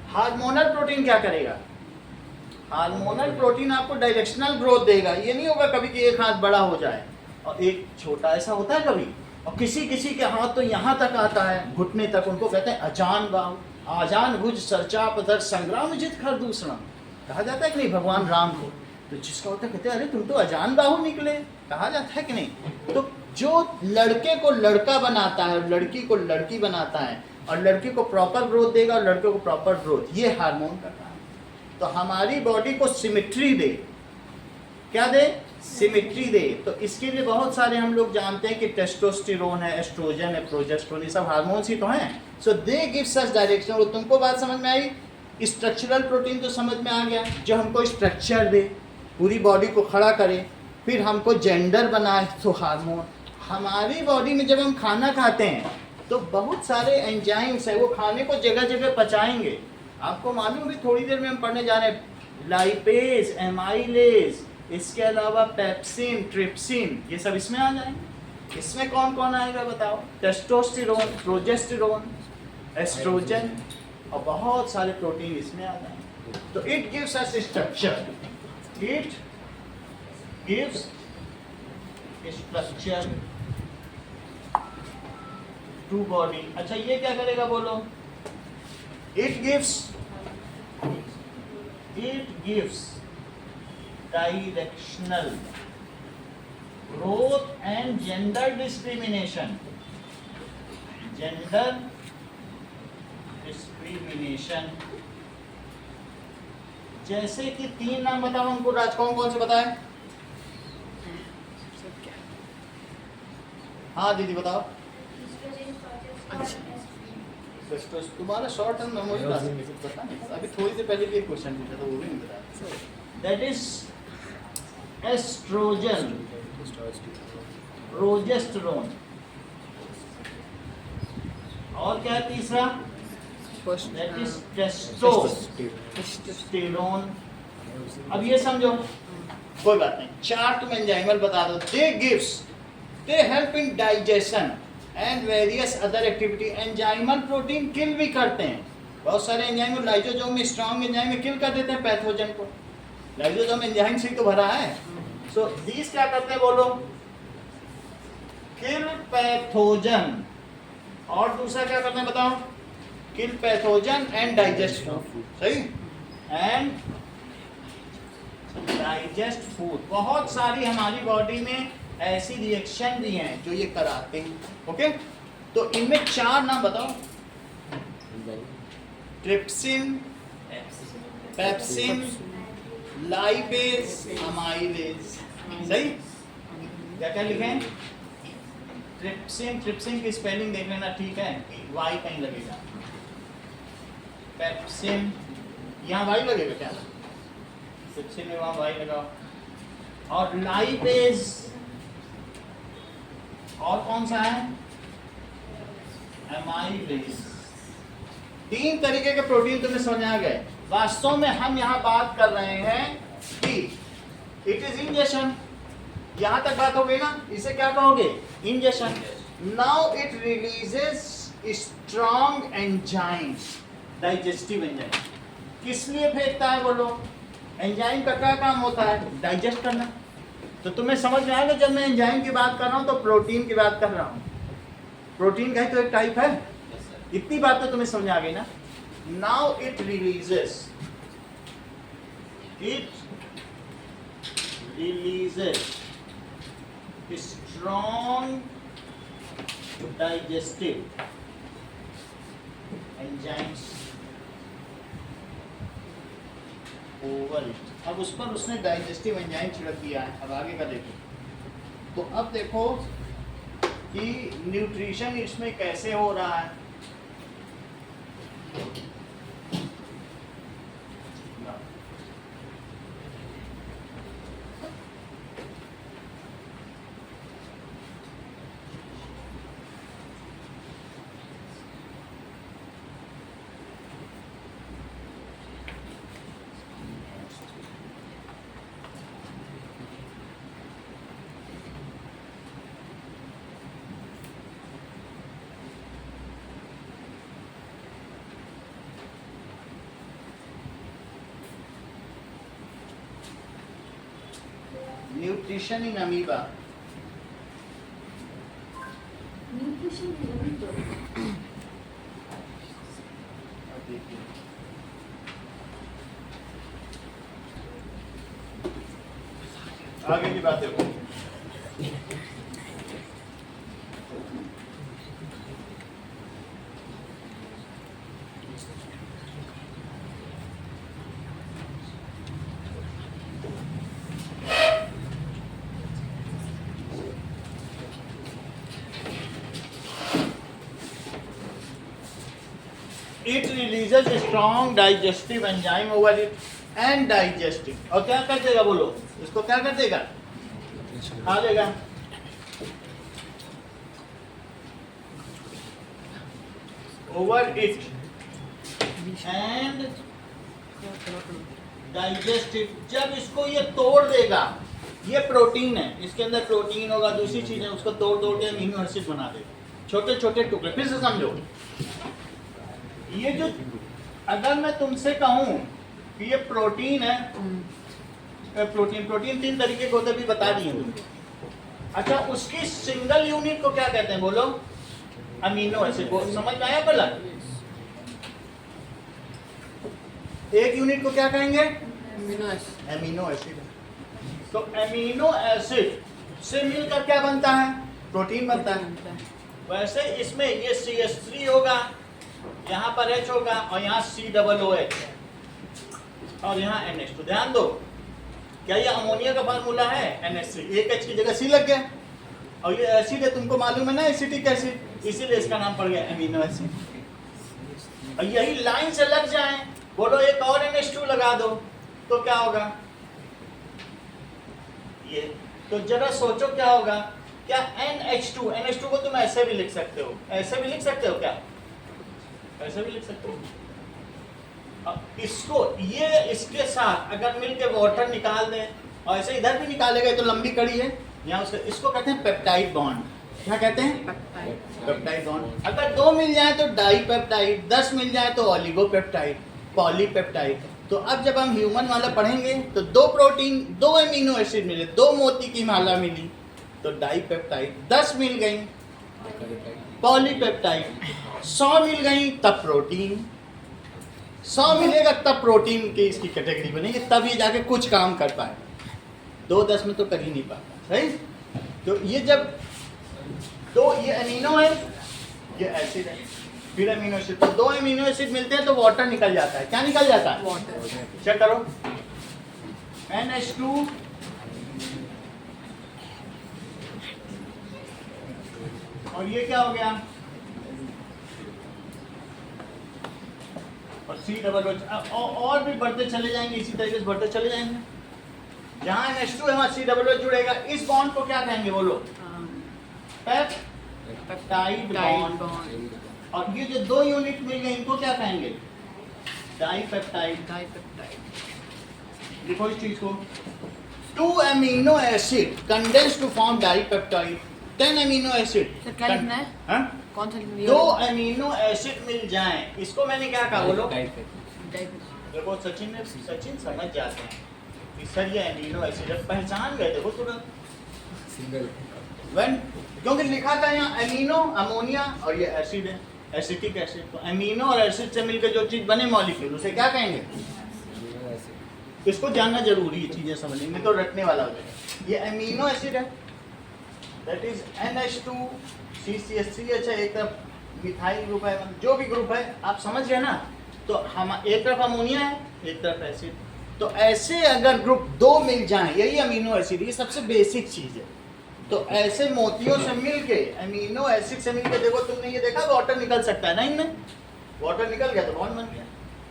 Hormonal protein क्या करेगा, हार्मोनल प्रोटीन आपको डायरेक्शनल ग्रोथ देगा। ये नहीं होगा कभी कि एक हाथ बड़ा हो जाए और एक छोटा, ऐसा होता है कभी। और किसी किसी के हाथ तो यहाँ तक आता है, घुटने तक, उनको कहते हैं अजान बाहु, आजान भुज सरचापधर संग्राम जित खर दूसरा, कहा जाता है कि नहीं भगवान राम को। तो जिसका होता है कहते हैं अरे तुम तो अजान बाहु निकले, कहा जाता है कि नहीं। तो जो लड़के को लड़का बनाता है, लड़की को लड़की बनाता है, और लड़की को प्रॉपर ग्रोथ देगा और लड़के को प्रॉपर ग्रोथ, ये हार्मोन का काम है। तो हमारी बॉडी को सिमेट्री दे, क्या दे, सिमेट्री दे। तो इसके लिए बहुत सारे हम लोग जानते हैं कि टेस्टोस्टेरोन है, एस्ट्रोजन है, प्रोजेस्टेरोन, ये सब हार्मोन्स ही तो हैं। सो दे गिव सच डायरेक्शन। और तुमको बात समझ में आई, स्ट्रक्चरल प्रोटीन तो समझ में आ गया, जो हमको स्ट्रक्चर दे, पूरी बॉडी को खड़ा करे, फिर हमको जेंडर बनाए, तो हार्मोन। हमारी बॉडी में जब हम खाना खाते हैं तो बहुत सारे एंजाइम्स है, वो खाने को जगह जगह पचाएंगे। आपको मालूम भी, थोड़ी देर में हम पढ़ने जा रहे हैं, लाइपेज, एमाइलेज, इसके अलावा पेप्सिन, ट्रिप्सिन, ये सब इसमें आ जाएंगे। इसमें कौन कौन आएगा बताओ, टेस्टोस्टेरोन, प्रोजेस्टेरोन, एस्ट्रोजन, और बहुत सारे प्रोटीन इसमें आ जाएंगे। तो it gives us structure, it gives structure to body. अच्छा, ये क्या करेगा बोलो, It gives directional growth and gender discrimination. Gender discrimination. जैसे कि 3 नाम बताओ हमको, राज कौन कौन से बताए? हाँ दीदी बताओ। तुम्हारा शॉर्ट टर्म मेमोरी पता नहीं, अभी थोड़ी देर पहले भी एक क्वेश्चन पूछा था, वो भी नहीं बताया। दैट इज एस्ट्रोजन, प्रोजेस्टेरोन, और क्या है तीसरा? That is testosterone. अब ये समझो, कोई बात नहीं, 4 तुम एंजाइमल बता दो। They help in digestion and various other activity. Enzymes protein kill भी करते हैं, बहुत सारे एंजाइम लाइसोसोम में स्ट्रॉन्ग एंजाइम में किल कर देते हैं पैथोजन को। लाइसोसोम एंजाइम से ही तो भरा है। सो दीस क्या करते हैं बोलो? किल पैथोजन। और दूसरा क्या करते हैं बताओ? किल पैथोजन एंड डाइजेस्ट फूड। सही, एंड डाइजेस्ट फूड। बहुत सारी हमारी बॉडी में ऐसी रिएक्शन भी हैं जो ये कराते हैं। ओके, तो इनमें 4 नाम बताओ। Trypsin, pepsin, lipase, amylase. सही, क्या क्या लिखे हैं? ट्रिप्सिन की स्पेलिंग देख लेना, ठीक है, वाई कहीं लगेगा। पेप्सिन, यहाँ वाई लगेगा क्या? ट्रिप्सिन में वहाँ वाई लगाओ। और लाइपेज, और कौन सा है? एमाइलेज। 3 तरीके के प्रोटीन तुम्हें समझ आ गए। वास्तव में हम यहाँ बात कर रहे हैं कि इट इज इंजेक्शन। यहाँ तक बात हो गई ना, इसे क्या कहोगे? Injection. Now it releases strong enzymes, digestive enzyme. किस लिए फेंकता है बोलो? एंजाइम का क्या काम होता है? डाइजेस्ट करना। तो तुम्हें समझ में आएगा जब मैं एंजाइम की बात कर रहा हूँ तो प्रोटीन की बात कर रहा हूँ। प्रोटीन का ही तो एक टाइप है। इतनी बात तो तुम्हें समझ आ गई ना। Now it releases strong digestive enzymes over it. अब उस पर उसने डाइजेस्टिव एंजाइम छिड़क दिया है। अब आगे का देखो, तो अब देखो कि न्यूट्रिशन इसमें कैसे हो रहा है। Nutrition in amoeba. आगे की बात देखो। It releases strong digestive enzyme over it and digestive। और क्या कर देगा बोलो? इसको क्या कर देगा? खा देगा। Over it and digestive। जब इसको ये तोड़ देगा, ये प्रोटीन है, इसके अंदर प्रोटीन होगा, दूसरी चीज है, उसको तोड़ तोड़ के अमीनो एसिड बना देगा, छोटे छोटे टुकड़े। फिर से समझो, ये जो अगर मैं तुमसे कहूं कि ये प्रोटीन है, प्रोटीन 3 तरीके के होते भी बता दिए तुमको। अच्छा, उसकी सिंगल यूनिट को क्या कहते हैं बोलो? Amino acid. समझ में आया? पहला एक यूनिट को क्या कहेंगे? Amino acid. Amino acid. तो एमिनो एसिड से मिलकर क्या बनता है? प्रोटीन बनता है। वैसे इसमें ये CH3 होगा, यहाँ पर H होगा और यहाँ COOH और यहाँ NH2। ध्यान दो, क्या ये अमोनिया का फार्मूला है? NH3, एक H की जगह C लग गया और ये एसिड है, तुमको मालूम है ना एसिटिक एसिड, इसीलिए इसका नाम पड़ गया एमिनो एसिड। और यही लाइन से लग जाए, बोलो एक और NH2 लगा दो तो क्या होगा? ये तो जरा सोचो क्या होगा? क्या NH2 को तुम ऐसे भी लिख सकते हो, ऐसे भी लिख सकते हो, क्या ऐसे भी लिख सकते हो? अब इसको ये इसके साथ अगर मिलके वाटर निकाल दें और ऐसे इधर भी निकालेगा तो लंबी कड़ी है यहाँ, उसका इसको कहते हैं पेप्टाइड बॉन्ड। क्या कहते हैं? Peptide bond. अगर 2 मिल जाए तो डाइपेप्टाइड, 10 मिल जाए तो ऑलिगोपेप्टाइड, पॉलीपेप्टाइड। तो अब जब हम ह्यूमन वाला पढ़ेंगे तो 2 प्रोटीन, 2 एमिनो एसिड मिले, 2 मोती की माला मिली तो डाइपेप्टाइड, 10 मिल गई पॉलीपेप्टाइड, 100 मिल गई तब प्रोटीन, 100 मिलेगा तब प्रोटीन की इसकी कैटेगरी बनेगी, तब ये जाके कुछ काम कर पाए। 2-10 में तो कर ही नहीं पाता, सही? तो ये जब तो ये अमीनो है, ये एसिड है, फिर अमीनो एसिड, तो 2 अमीनो एसिड मिलते हैं तो वाटर निकल जाता है। क्या निकल जाता है? वाटर। चेक करो, NH2 और ये क्या हो गया? और COOH। और भी बढ़ते चले जाएंगे, इसी तरीके से बढ़ते चले जाएंगे। जहां NH2 है वहां COOH जुड़ेगा। इस बॉन्ड को क्या कहेंगे बोलो? Peptide bond. और ये जो 2 यूनिट मिल गए इनको क्या कहेंगे? डाइपेप्टाइड। देखो इस चीज को, 2 amino acid condense to form dipeptide, 10 amino acid. Sir क्या लिखना है? हाँ? कौन सा लिखना है? 2 अमीनो एसिड मिल जाएं, इसको मैंने क्या कहा बोलो? देखो सचिन समझ जाते हैं कि सर ये अमीनो एसिड है, पहचान गए देखो तुरंत सिंगल व्हेन, क्योंकि लिखा था यहाँ अमीनो, अमोनिया और ये एसिड है, एसिटिक एसिड। तो अमीनो और एसिड से मिलकर जो चीज बने मॉलिक्यूल, उसे क्या कहेंगे? इसको जानना जरूरी है, चीजें समझने में तो रटने वाला हो जाएगा। ये अमीनो एसिड है, दैट इज NH2 CCH3H है, एक तरफ मिथाइल ग्रुप है, जो भी ग्रुप है आप समझ गए ना। तो हम एक तरफ अमोनिया है, एक तरफ एसिड। तो ऐसे अगर ग्रुप 2 मिल जाए, यही अमीनो एसिड, ये सबसे बेसिक चीज है। तो ऐसे मोतियों से मिलके, अमीनो एसिड से मिलके, देखो तुमने ये देखा वाटर निकल सकता है ना, इनमें वाटर निकल गया तो बॉन्ड बन गया।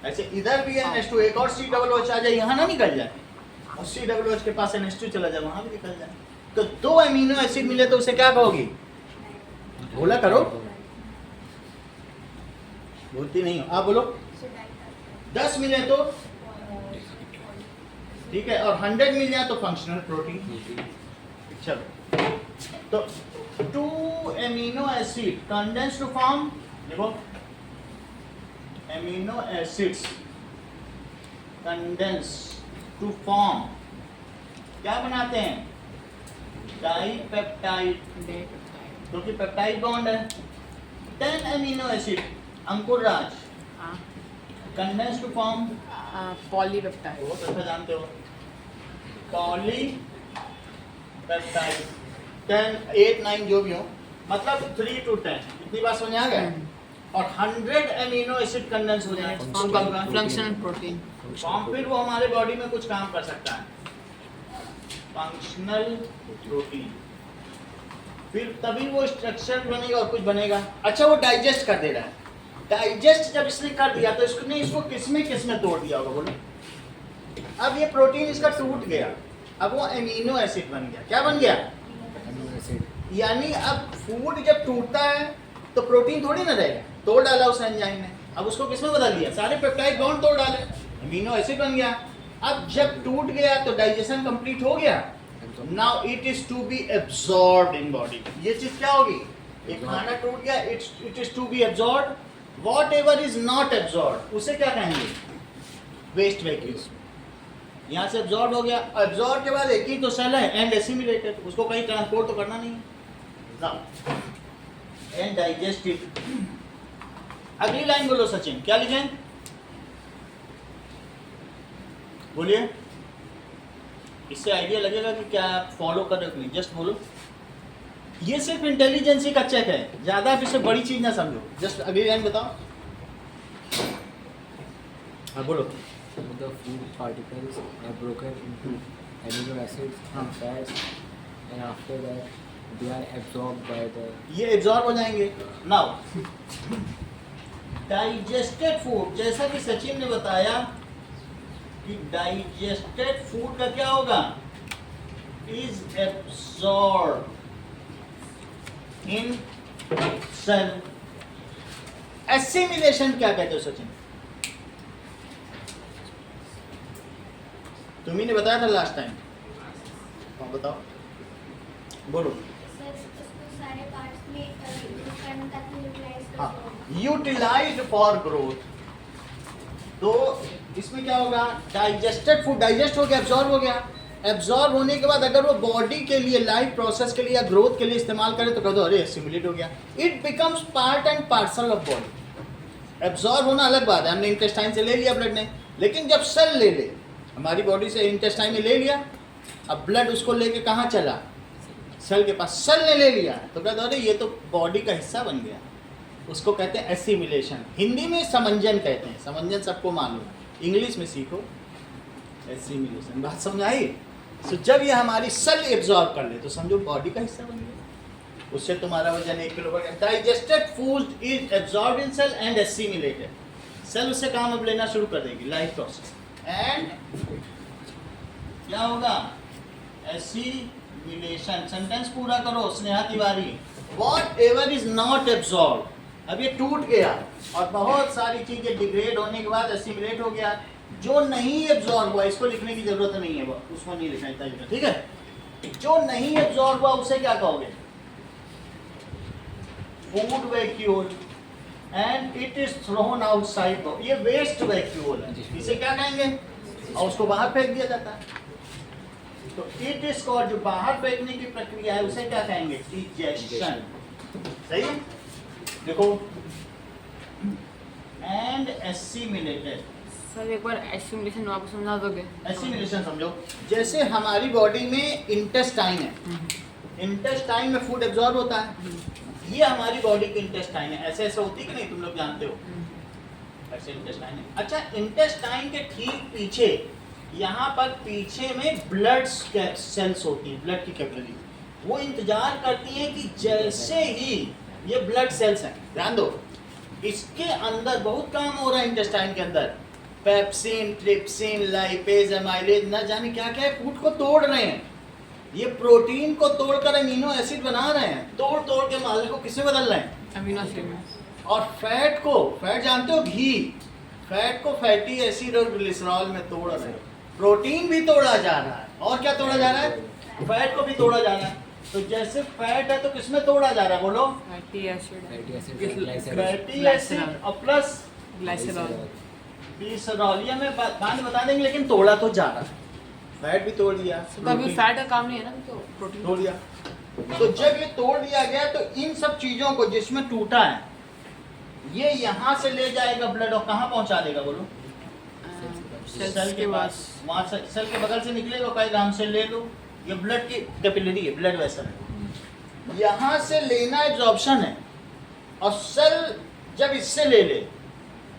ऐसे इधर भी है NH2, एक और COOH आ जाए, यहाँ ना निकल जाए, और COOH के पास NH2 चला जाए, वहां भी निकल जाए। तो 2 अमीनो एसिड मिले तो उसे क्या कहोगी? बोला करो, बोलती नहीं हो आप, बोलो। 10 मिले तो ठीक है, और 100 मिल जाए तो फंक्शनल प्रोटीन। चलो, तो 2 amino acid condense to form, देखो amino acids condense to form क्या बनाते हैं? डाइपेप्टाइड, क्योंकि पेप्टाइड बॉन्ड है। 10 amino acid, Ankur Raj, condense to form polypeptide. बहुत अच्छा जानते हो, पॉलीपेप्टाइड। 10, 8, 9 जो भी हो, मतलब 3 to 10, इतनी बात समझ आ गया। और 100 अमीनो एसिड कंडेंस हो जाए तो क्या होगा? Functional protein. फिर वो हमारे बॉडी में कुछ काम कर सकता है, फंक्शनल प्रोटीन। फिर तभी वो स्ट्रक्चर बनेगा और कुछ बनेगा। अच्छा, वो डाइजेस्ट कर दे रहा है, डाइजेस्ट जब इसने कर दिया तो इसको किसमें तोड़ दिया होगा बोलो? अब ये प्रोटीन इसका टूट गया, अब वो अमीनो एसिड बन गया। क्या बन गया? यानी अब फूड जब टूटता है तो प्रोटीन थोड़ी ना रहेगा, तोड़ डाला उस एंजाइम ने, अब उसको किसमें बदल दिया? सारे पेप्टाइड बॉन्ड तोड़ डाले, अमीनो एसिड बन गया। अब जब टूट गया तो डाइजेशन कंप्लीट हो गया, now it is to be absorbed in body. ये चीज क्या होगी? एक खाना टूट गया, it is to be absorbed. Whatever is not absorbed उसे क्या कहेंगे? Waste vacuole. यहाँ से एब्जॉर्ब हो गया, एब्जॉर्ब के बाद एक ही तो सेल है, एंड एसिमिलेटेड, उसको कहीं ट्रांसपोर्ट तो करना नहीं है, एंड डाइजेस्टेड। अगली लाइन बोलो सचिन, क्या लिखें? बोलिए, इससे आइडिया लगेगा कि क्या आप फॉलो कर रहे हो कि नहीं, जस्ट बोलो। ये सिर्फ इंटेलिजेंसी का चेक है, ज़्यादा आप इसे बड़ी चीज़ ना समझो। जस्ट अगली लाइन बताओ। हाँ बोलो। The food particles are broken into amino acids and fats, and after that they are absorbed by the. ये एब्जॉर्ब हो जाएंगे। नाउ डाइजेस्टेड फूड, जैसा कि सचिन ने बताया कि डाइजेस्टेड फूड का क्या होगा, is absorb in cell. Assimilation क्या कहते हो सचिन? तुम्ही ने बताया था लास्ट टाइम। हाँ बताओ, बोलो। सारे पार्ट्स में यूज करने ताकि यूटिलाइज कर हाँ, सको। Utilized for growth. तो इसमें क्या होगा, डाइजेस्टेड फूड डाइजेस्ट हो गया, एब्जॉर्ब हो गया। एब्जॉर्ब होने के बाद अगर वो बॉडी के लिए लाइफ प्रोसेस के लिए या ग्रोथ के लिए इस्तेमाल करे तो कह दो अरे एसिमिलेट हो गया। It becomes part and parcel of body. Absorb होना अलग बात है, हमने इंटेस्टाइन से ले लिया ब्लड ने, लेकिन जब सेल ले ले, हमारी बॉडी से इंटेस्टाइन ने ले लिया, अब ब्लड उसको लेके कहाँ चला, सेल के पास, सेल ने ले लिया तो कहते अरे ये तो बॉडी का हिस्सा बन गया। उसको कहते हैं एसिमिलेशन। हिंदी में समंजन कहते हैं, समंजन सबको मालूम है, इंग्लिश में सीखो एसिमिलेशन। बात समझ आई? तो जब ये हमारी सेल एब्जॉर्ब कर ले तो समझो बॉडी का हिस्सा बन गया, उससे तुम्हारा वजन 1 किलो बढ़ गया। Digested food is absorb in cell and assimilated. Cell उससे काम अब लेना शुरू कर देगी, लाइफ प्रोसेस। एंड क्या होगा, एसिमिलेशन। सेंटेंस पूरा करो Sneha Tiwari. What ever is not absorb, अब ये टूट गया और बहुत सारी चीजें डिग्रेड होने के बाद एसिमिलेट हो गया। जो नहीं एब्जॉर्ब हुआ, इसको लिखने की जरूरत नहीं है, उसको नहीं लिखना चाहिए, ठीक है। जो नहीं एब्जॉर्ब हुआ उसे क्या कहोगे, food vacuole, and it is throne outside. ये वेस्ट वैक्यूल है, इसे क्या कहेंगे, और उसको बाहर फेंक दिया जाता है। तो इट इज कॉल्ड, जो बाहर फेंकने की प्रक्रिया है उसे क्या कहेंगे, डिजेशन। सही है, देखो। And assimilated. सर एक बार एसिमिलेशन वापस समझा दोगे? एसिमिलेशन समझो, जैसे हमारी बॉडी में इंटेस्टाइन है, इंटेस्टाइन में फूड एब्जॉर्ब होता है, ये हमारी बॉडी की इंटेस्टाइन है। ऐसे ऐसे होती कि नहीं, तुम लोग जानते हो, ऐसे इंटेस्टाइन है। अच्छा, इंटेस्टाइन के ठीक पीछे, यहाँ पर पीछे में ब्लड सेल्स होती है, ब्लड की कैपिलरी, वो इंतजार करती है कि जैसे ही ये ब्लड सेल्स हैं, ध्यान दो, इसके अंदर बहुत काम हो रहा है इंटेस्टाइन के अंदर, पेप्सिन, ट्रिप्सिन, लाइपेज, एमाइलेज, न जाने क्या क्या है, फूड को तोड़ रहे हैं। ये प्रोटीन को तोड़कर अमीनो एसिड बना रहे हैं, तोड़ तोड़ के माल को किससे बदल रहे हैं, अमीनो एसिड में। और फैट को, फैट जानते हो, घी, फैट को फैटी एसिड और ग्लिसरॉल में तोड़ रहे हैं। प्रोटीन भी तोड़ा जा रहा है, और क्या तोड़ा जा रहा है, फैट को भी तोड़ा जा रहा है। तो जैसे फैट है तो किसमें तोड़ा जा रहा है, बोलो, फैटी एसिड, फैटी एसिड और प्लस ग्लाइसरॉल, ग्लिसरॉल। ये मैं बाद में बता देंगे, लेकिन तोड़ा तो जा रहा है, फैट भी तोड़ दिया, तो अभी फैट का काम नहीं है ना, तो प्रोटीन तोड़ दिया। तो जब ये तोड़ दिया गया तो इन सब चीजों को जिसमें टूटा है, ये यहाँ से ले जाएगा ब्लड और कहाँ पहुँचा देगा, बोलो, सेल के पास। वहाँ से सेल के बगल से निकलेगा, कहेगा हमसे ले लो, ये ब्लड की कैपिलरी है, ब्लड वेसल है, यहाँ से लेना एब्जॉर्प्शन है, और सेल जब इससे ले ले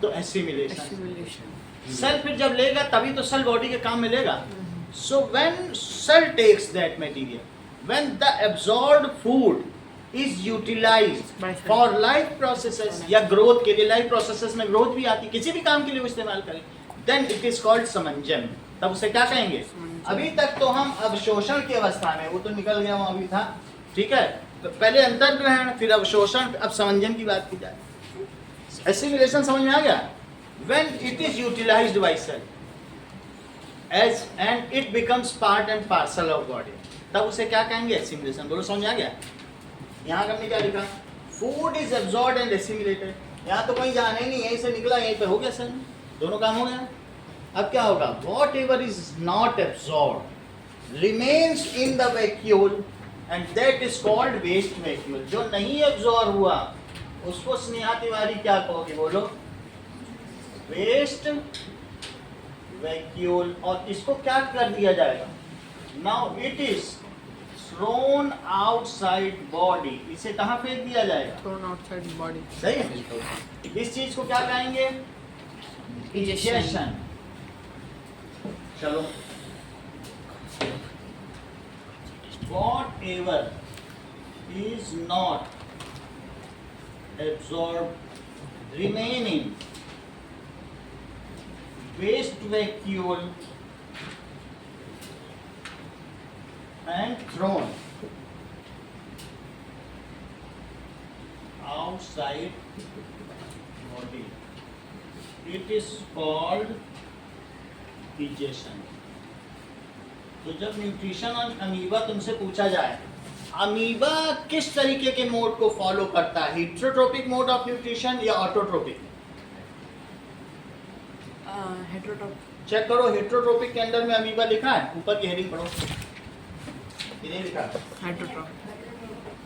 तो एसिमिलेशन। सेल फिर जब लेगा तभी तो सेल बॉडी के काम में लेगा। So when cell takes that material, when the absorbed food is utilized for life processes या ग्रोथ के लिए, लाइफ प्रोसेसेस में ग्रोथ भी आती है, किसी भी काम के लिए वो इस्तेमाल करें, देन इट इज कॉल्ड समंजन। तब उसे क्या कहेंगे, अभी तक तो हम अवशोषण की अवस्था में, वो तो निकल गया, वो अभी था, ठीक है। तो पहले अंतर्ग्रहण, फिर अवशोषण, अब समंजन की बात की जाए। एसिमिलेशन समझ में आ गया, when it is utilized by cell as and it becomes part and parcel of body, तब उसे क्या कहेंगे, एसिमिलेशन। बोलो, समझ आ गया? यहाँ हमने क्या लिखा, food is absorbed and assimilated. यहाँ तो कहीं जाना ही नहीं, यहीं से निकला, यहीं पे हो गया, सर दोनों काम हो गया। अब क्या होगा, whatever is not absorbed remains in the vacuole and that is called waste vacuole. जो नहीं एब्जॉर्ब हुआ उसको स्नेहा तिवारी क्या कहोगे, बोलो, वेस्ट वैक्यूल, और इसको क्या कर दिया जाएगा, now it is throne outside body, इसे कहाँ फेंक दिया जाएगा, थ्रोन आउटसाइड बॉडी। सही है। इस चीज को क्या कहेंगे, इजेशन। चलो, what ever is not absorbed remaining waste vacuole and thrown outside body, it is called digestion। तो जब न्यूट्रिशन और अमीबा तुमसे पूछा जाए, अमीबा किस तरीके के मोड को फॉलो करता है, हेट्रोट्रोपिक मोड ऑफ न्यूट्रिशन या ऑटोट्रोपिक? हेट्रोट्रोपिक। चेक करो, हेट्रोट्रोपिक के अंदर में अमीबा लिखा है, ऊपर की हेडिंग पढ़ो, ये नहीं लिखा। हेट्रोट्रोपिक।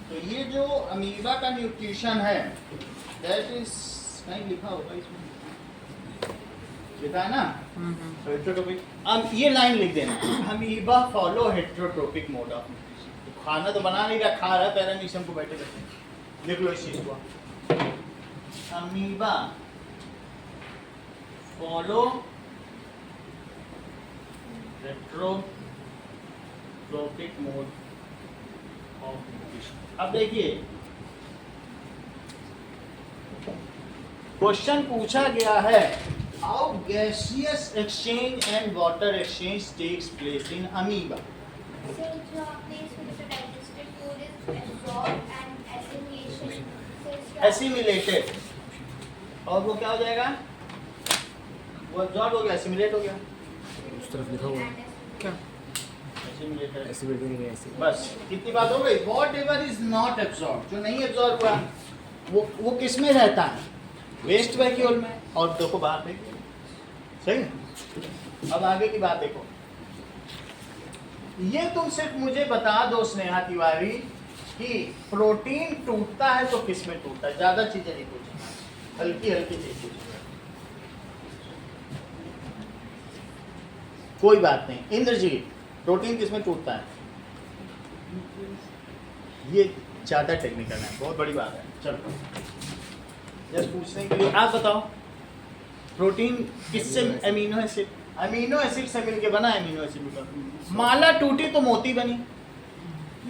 तो ये जो अमीबा का न्यूट्रिशन है, दैट इज कहीं लिखा होगा, इसमें लिखा है ना, हेट्रोट्रोपिक। अब ये लाइन लिख देना, amoeba follow heterotrophic mode of nutrition. खाना तो बना नहीं रहा, खा रहा है पैरामीशियम को बैठे बैठे। लिख लो इस चीज को, amoeba follow heterotrophic mode of nutrition. अब देखिए, क्वेश्चन पूछा गया है, how gaseous exchange and water exchange takes place in amoeba. Since your place with the digested food is absorbed and assimilation. Since your assimilated, और वो क्या हो जाएगा, वो एब्जॉर्ब हो गया, एसिमिलेट हो गया, उस तरफ लिखा हुआ है क्या? एसिमिलेटेड। ऐसे बैठे नहीं ऐसे। बस इतनी बात हो गई। What ever is not absorb, जो नहीं एब्जॉर्ब हुआ, वो किस में रहता है, वेस्ट वैक्यूल में, और देखो बाहर पे, सही है। अब आगे की बात देखो, ये तुम सिर्फ मुझे बता दो स्नेहा तिवारी कि प्रोटीन टूटता है तो किस में टूटता है, ज्यादा चीजें नहीं पूछना, हल्की हल्की चीज पूछना, कोई बात नहीं। इंद्रजीत, प्रोटीन किस में टूटता है, ये ज्यादा टेक्निकल है, बहुत बड़ी बात है। चलो जस्ट पूछने के लिए आप बताओ, प्रोटीन किससे, अमीनो एसिड, अमीनो एसिड से मिलके बना, अमीनो एसिड का माला टूटी तो मोती बनी,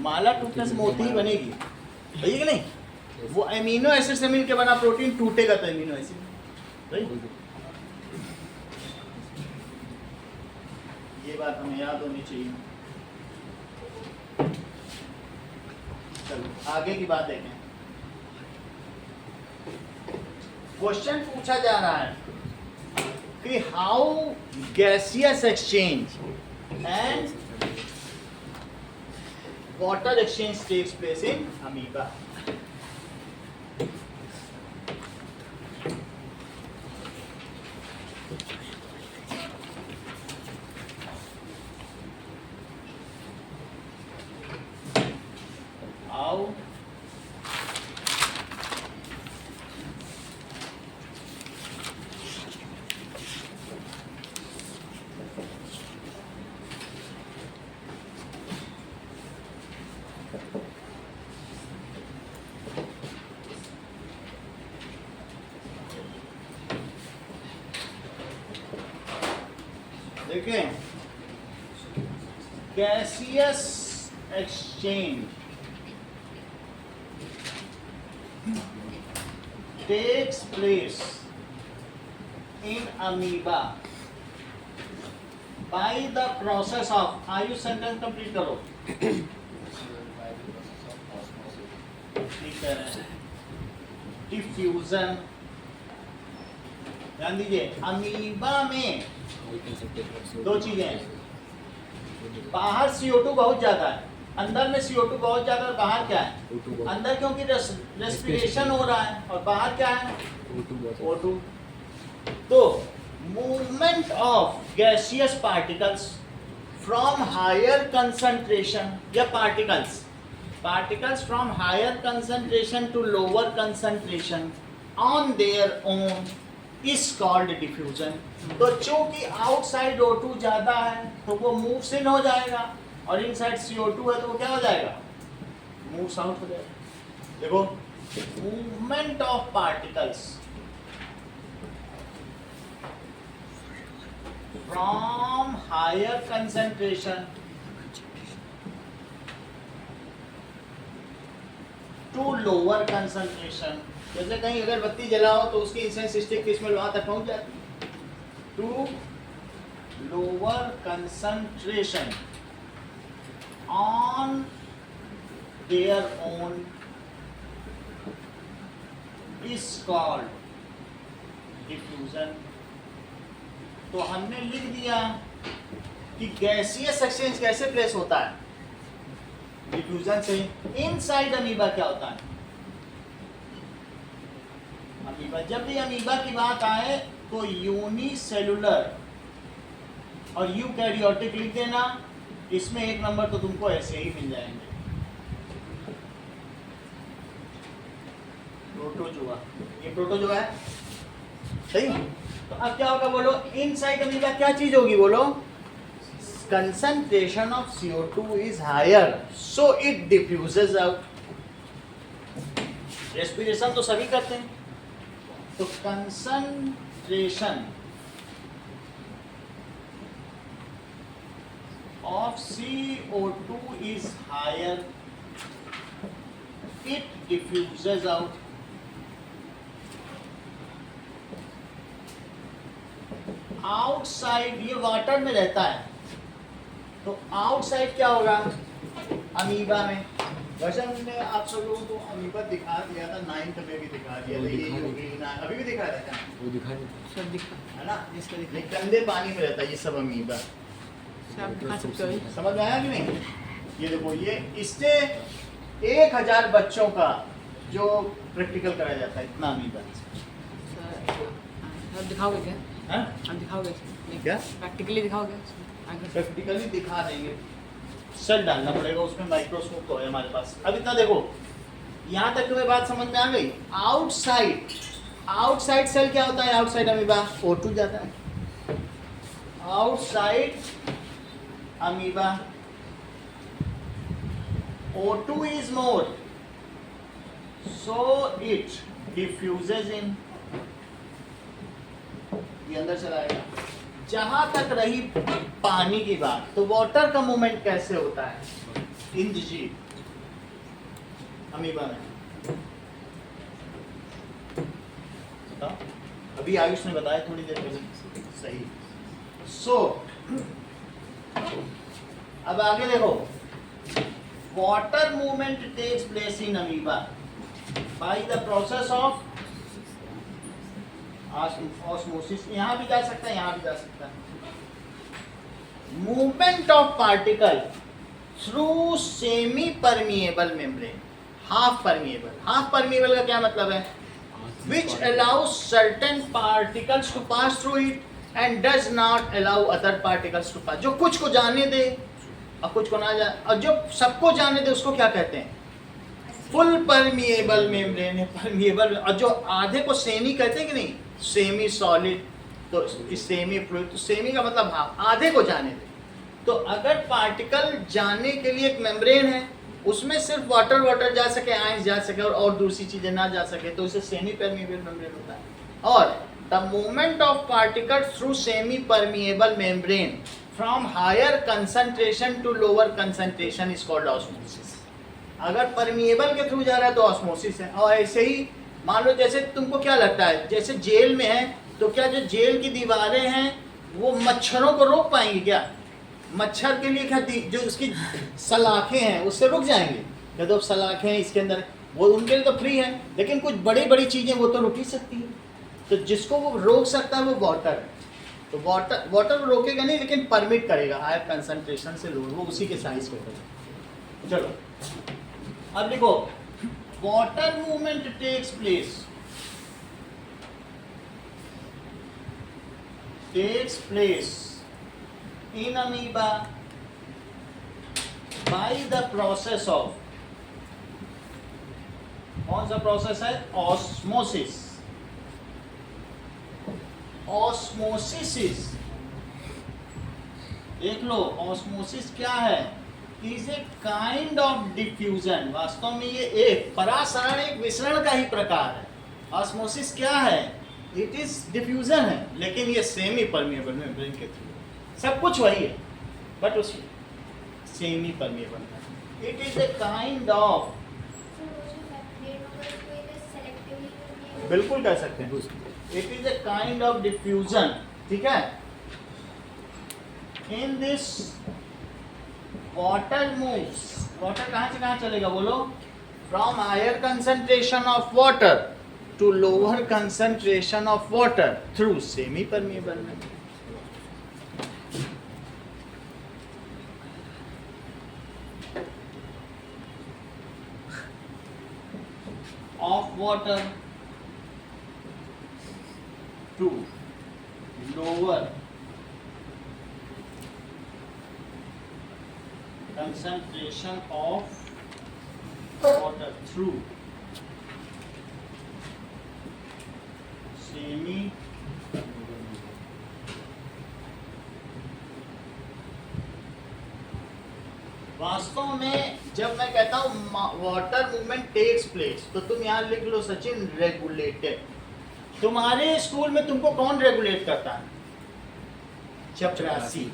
माला टूटने से मोती ही बनेगी, सही है कि नहीं। वो अमीनो एसिड से मिलके बना प्रोटीन, टूटेगा तो अमीनो एसिड, सही। ये बात हमें याद होनी चाहिए। चलो आगे की बात देखें। क्वेश्चन पूछा जा रहा है कि how gaseous exchange and water exchange takes place in amoeba. How देखें, gaseous exchange takes place in amoeba by the process of, आयु सेंटेंस कंप्लीट करो, ठीक है, डिफ्यूजन। ध्यान दीजिए, अमीबा में दो चीजें हैं, बाहर CO2 बहुत ज्यादा है, अंदर में CO2 बहुत ज्यादा है, बाहर क्या है, अंदर क्योंकि रेस्पिरेशन हो रहा है, और बाहर क्या है, O2। तो movement of gaseous particles from higher concentration, या particles from higher concentration to lower concentration on their own is called diffusion. तो चूंकि आउटसाइड O2 ज्यादा है तो वो मूव्स इन हो जाएगा, और इनसाइड CO2 है तो वो क्या हो जाएगा, मूव्स आउट हो जाएगा। देखो movement of particles from higher concentration to lower concentration. जैसे कहीं अगरबत्ती जलाओ तो उसकी इंसेंसिटिव की स्मेल वहां तक पहुंच जाती है। To lower concentration on their own is called diffusion. तो हमने लिख दिया कि गैसीय एक्सचेंज कैसे प्लेस होता है डिफ्यूजन से। इनसाइड अमीबा क्या होता है, अमीबा, जब भी अमीबा की बात आए तो यूनिसेलुलर और यूकैरियोटिक लिख देना, इसमें एक नंबर तो तुमको ऐसे ही मिल जाएंगे। प्रोटोजोआ, ये प्रोटोजोआ है, सही। तो अब क्या होगा बोलो, इनसाइड अमीबा क्या चीज होगी बोलो, concentration of CO2 is higher, so it diffuses out। respiration तो सभी करते हैं, तो concentration of CO2 is higher, it diffuses out। Outside ये वाटर में रहता है, तो आउटसाइड क्या होगा अमीबा में। वैसे हमने आप सब लोगों को अमीबा दिखा दिया था, 9th में भी दिखा दिया था, ये अभी भी दिखा रहता है, वो दिखा नहीं, सब दिखा, है ना। इसका दिखा, ये गंदे पानी में रहता है ये सब अमीबा, सब दिखा सकते हो। समझ में आया कि नहीं। ये देखो, ये इससे 1000 बच्चों का जो प्रैक्टिकल कराया जाता है, इतना अमीबा। अब दिखाओगे क्या, हाँ? अब दिखाओगे क्या प्रैक्टिकली दिखाओगे आगे। प्रैक्टिकली दिखा देंगे, सेल डालना पड़ेगा उसमें, माइक्रोस्कोप तो है हमारे पास। अब इतना देखो, यहाँ तक तुम्हें बात समझ में आ गई। आउटसाइड, आउटसाइड सेल क्या होता है, आउटसाइड अमीबा O2 जाता है, outside amoeba O2 is more, so it diffuses in, ये अंदर चला आएगा। जहां तक रही पानी की बात, तो वाटर का मूवमेंट कैसे होता है इन द जीव अमीबा में, बताओ। अभी आयुष ने बताया थोड़ी देर पहले, सही। सो अब आगे देखो, water movement takes place in amoeba by the process of osmosis. यहाँ भी जा सकता है, यहाँ भी जा सकता है। Movement of particle through semi permeable membrane, half permeable. Half permeable का क्या मतलब है, which allows certain particles to pass through it and does not allow other particles to pass। जो कुछ को जाने दे और कुछ को ना जाने, और जो सबको जाने दे उसको क्या कहते हैं, फुल परमिएबल मेम्ब्रेन है, परमिएबल। और जो आधे को सेमी कहते हैं कि नहीं, सेमी सॉलिड, तो सेमी फ्लूइड, तो सेमी का मतलब हाफ, आधे को जाने दे। तो अगर पार्टिकल जाने के लिए एक मेम्ब्रेन है, उसमें सिर्फ वाटर जा सके, आयंस जा सके और दूसरी चीजें ना जा सके, तो इसे सेमी परमिएबल मेम्ब्रेन होता है। और the movement of particle through semi permeable membrane from higher concentration to lower concentration is called osmosis. अगर परमिएबल के थ्रू जा रहा है तो ऑस्मोसिस है। और ऐसे ही मान लो, जैसे तुमको क्या लगता है, जैसे जेल में है, तो क्या जो जेल की दीवारें हैं वो मच्छरों को रोक पाएंगी क्या, मच्छर के लिए क्या जो उसकी सलाखें हैं उससे रुक जाएंगे, या तो सलाखें हैं इसके अंदर, वो उनके लिए तो फ्री है, लेकिन कुछ बड़ी बड़ी चीजें वो तो रुक ही सकती है। तो जिसको वो रोक सकता है वो वाटर है। तो वाटर रोकेगा नहीं, लेकिन परमिट करेगा हायर कंसंट्रेशन से लोअर, वो उसी के साइज को करेगा। चलो अब देखो, water movement takes place in amoeba by the process of, कौन सा प्रोसेस है, ऑस्मोसिस। ऑस्मोसिस, देख लो ऑस्मोसिस क्या है, is a kind of diffusion. वास्तव में ये एक परासारणिक विसरण का ही प्रकार है। ऑस्मोसिस क्या है, इट इज डिफ्यूजन है, लेकिन ये सेमी परमिएबल मेम्ब्रेन के थ्रू, सब कुछ वही है बट उस सेमी परमिएबल है। It is a kind of, बिल्कुल कह सकते हैं, it is a kind of diffusion, ठीक है। In this water moves, water कहां से कहां चलेगा बोलो, from higher concentration of water to lower concentration of water through semi permeable में। Of water to lower concentration of water through semi वास्तव में जब मैं कहता हूं वाटर मूवमेंट टेक्स प्लेस, तो तुम यहां लिख लो सचिन रेगुलेटेड। तुम्हारे स्कूल में तुमको कौन रेगुलेट करता है, चपरासी।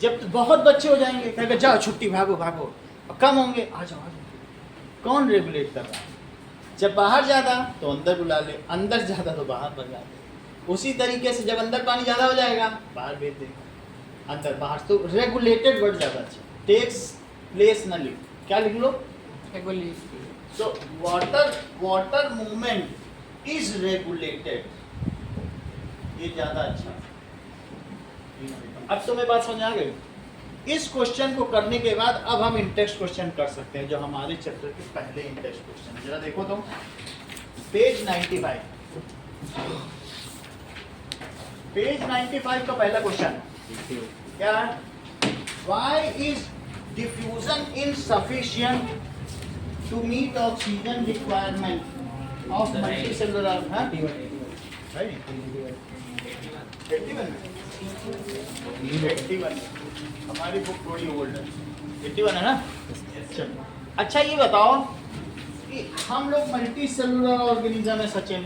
जब बहुत बच्चे हो जाएंगे कहेगा जाओ छुट्टी, भागो भागो, कम होंगे आ जाओ आ जाओ। कौन रेगुलेट कर रहा है, जब बाहर ज़्यादा तो अंदर बुला ले, अंदर ज़्यादा तो बाहर बुला ले। उसी तरीके से जब अंदर पानी ज़्यादा हो जाएगा बाहर भेज देगा, अंदर बाहर। तो रेगुलेटेड वर्ड ज़्यादा अच्छा, टेक्स प्लेस न लिख, क्या लिख लो, तो वाटर मूवमेंट इज रेगुलेटेड, ये ज़्यादा अच्छा। अब तुम्हें बात समझ आ गई। इस क्वेश्चन को करने के बाद अब हम इंटेक्स्ट क्वेश्चन कर सकते हैं, जो हमारे चैप्टर के पहले इंटेक्स्ट क्वेश्चन है। जरा देखो तो पेज 95, पेज 95 का पहला क्वेश्चन क्या है, why is diffusion insufficient to meet oxygen requirement of multicellular, हमारी बुक थोड़ी ओल्ड है, 81 है ना। चलो अच्छा ये बताओ कि हम लोग मल्टी सेलुलर ऑर्गेनिज्म है सचिन,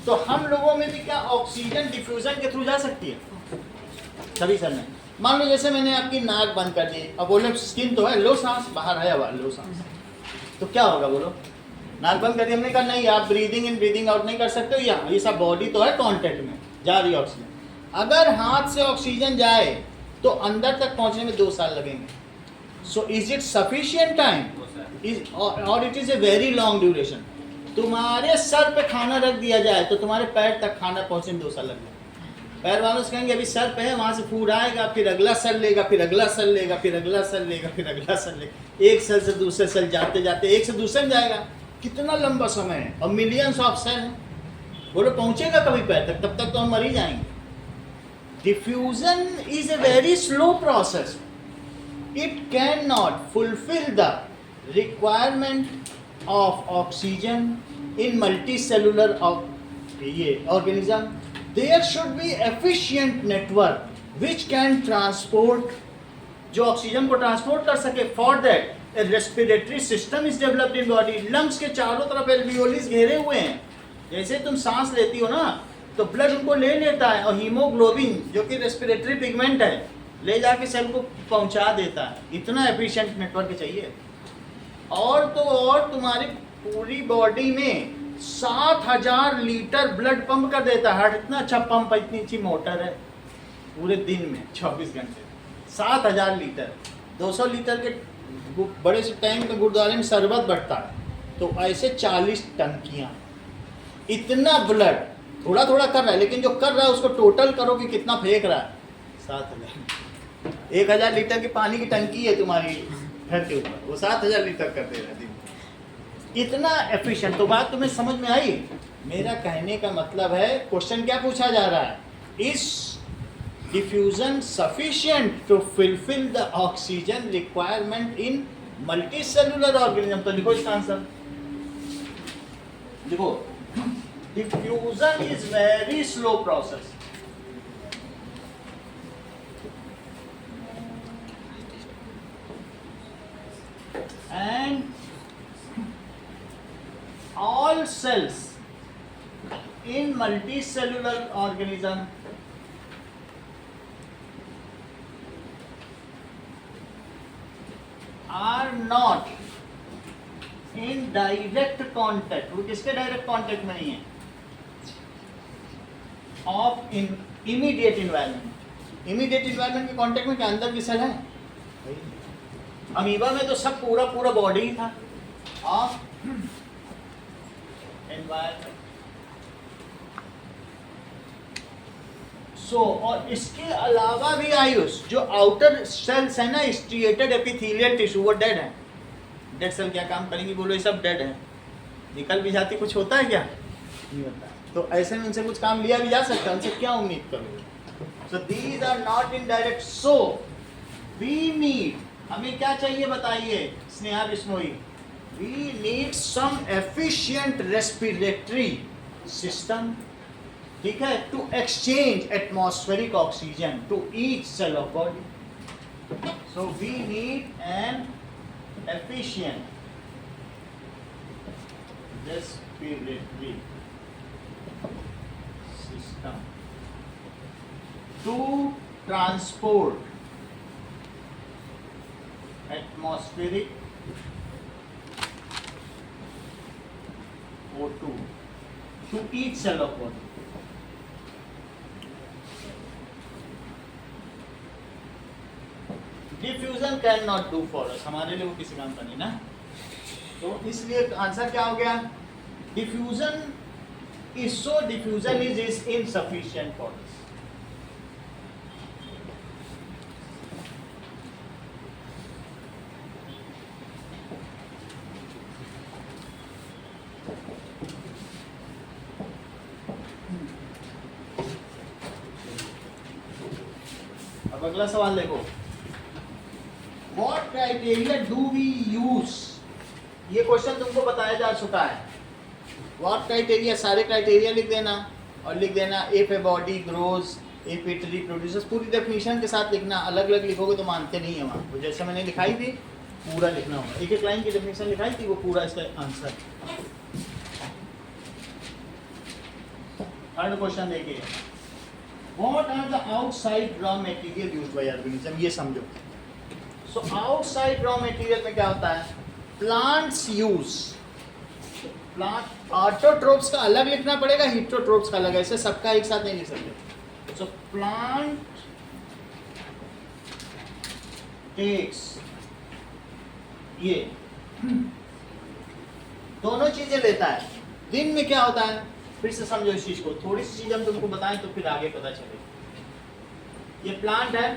तो हम लोगों में भी क्या ऑक्सीजन डिफ्यूजन के थ्रू जा सकती है सभी सेल में। मान लो जैसे मैंने आपकी नाक बंद कर दी, अब बोले स्किन तो है, लो सांस, बाहर है हवा, लो सांस, तो क्या होगा बोलो, नाक बंद कर दी हमने, कहा नहीं आप ब्रीदिंग इन ब्रीदिंग आउट नहीं कर सकते हो, यहाँ ये सब बॉडी तो है कांटेक्ट में जा रही है ऑक्सीजन। अगर हाथ से ऑक्सीजन जाए तो अंदर तक पहुंचने में 2 साल लगेंगे। So is it sufficient time, और it is a very long duration. तुम्हारे सर पे खाना रख दिया जाए तो तुम्हारे पैर तक खाना पहुंचने में 2 साल लगेंगे। पैर वालों से कहेंगे अभी सर पे है, वहां से फूड आएगा, फिर अगला सेल लेगा, फिर अगला सेल लेगा, फिर अगला सेल लेगा, फिर अगला सेल लेगा, एक सेल से दूसरे सेल जाते जाते एक से दूसरे में जाएगा। कितना लंबा समय है, और मिलियंस ऑफ सेल हैं, बोलो पहुंचेगा कभी पैर तक, तब तक तो हम मर ही जाएंगे। Diffusion is a very slow process. It cannot fulfill the requirement of oxygen in multicellular organism. There should be efficient network which can transport, जो ऑक्सीजन को ट्रांसपोर्ट कर सके। For that, a respiratory system is developed in body. Lungs के चारों तरफ alveolis घेरे हुए हैं, जैसे तुम सांस लेती हो ना तो ब्लड उनको ले लेता है, और हीमोग्लोबिन जो कि रेस्पिरेटरी पिगमेंट है ले जाके सेल को पहुंचा देता है। इतना एफिशिएंट नेटवर्क चाहिए। और तो और तुम्हारी पूरी बॉडी में 7000 लीटर ब्लड पंप कर देता है। हार्ट इतना अच्छा पंप है, इतनी अच्छी मोटर है, पूरे दिन में 24 घंटे 7000 लीटर। 200 लीटर के बड़े से टैंक में गुरुद्वारे में शरबत बढ़ता है, तो ऐसे 40 टंकियाँ, इतना ब्लड थोड़ा थोड़ा कर रहा है, लेकिन जो कर रहा है उसको टोटल करो कि कितना फेंक रहा है, 7000। 1000 लीटर की पानी की टंकी है तुम्हारी घर के ऊपर, वो 7000 लीटर कर दे रहा है दिन, इतना एफिशिएंट। तो बात तुम्हें समझ में आई? मेरा कहने का मतलब है, क्वेश्चन क्या पूछा जा रहा है, is diffusion sufficient to fulfil the oxygen requirement in multicellular organism. तो लिखो इसका आंसर, लिखो diffusion is very slow process. all cells in multicellular organism are not in direct contact, वो किसके डायरेक्ट कांटेक्ट में नहीं है, of in immediate environment. Immediate environment के कांटेक्ट में क्या अंदर की सेल है? अमीबा में तो सब पूरा पूरा बॉडी ही था ऑफ एनवायरमेंट। सो और इसके अलावा भी आयुष जो आउटर सेल्स है ना, स्ट्रिएटेड एपिथेलियल टिश्यू, वो डेड है। डेड सेल क्या काम करेंगी बोलो? ये सब डेड है। निकल भी जाती, कुछ होता है क्या? नहीं होता। तो ऐसे में उनसे कुछ काम लिया भी जा सकता है, उनसे क्या उम्मीद करोगे? So these are not in direct. So we need, हमें क्या चाहिए बताइए Sneha Bishnoi? We need some efficient respiratory system, ठीक है, to exchange atmospheric oxygen to each cell of body. So we need an efficient respiratory system to transport atmospheric O2 to each cell of body. Diffusion can not do for us, हमारे लिए वो किसी काम का नहीं ना। तो इसलिए आंसर क्या हो गया? Diffusion is so, diffusion is insufficient for us. अब अगला सवाल देखो, What criteria do we use? ये क्वेश्चन तुमको बताया जा चुका है। What criteria, सारे क्राइटेरिया लिख देना और लिख देना if a body grows, if it reproduces, पूरी डेफिनेशन के साथ लिखना। अलग अलग लिखोगे तो मानते नहीं है वहाँ, तो जैसे मैंने लिखाई थी पूरा लिखना होगा। एक एक लाइन की डेफिनेशन लिखाई थी, वो पूरा इसका आंसर। थर्ड क्वेश्चन देखिए, What are the outside raw material used by organism? ये समझो। सो आउटसाइड रॉ मटेरियल में क्या होता है? प्लांट्स यूज, प्लांट ऑटोट्रोप्स का अलग लिखना पड़ेगा, हिटोट्रोप्स का अलग, ऐसे सबका एक साथ नहीं लिख सकते। सो प्लांट टेक्स, ये दोनों चीजें लेता है। दिन में क्या होता है, फिर से समझो इस चीज को, थोड़ी सी चीज हम तुमको बताएं तो फिर आगे पता चले। ये प्लांट है,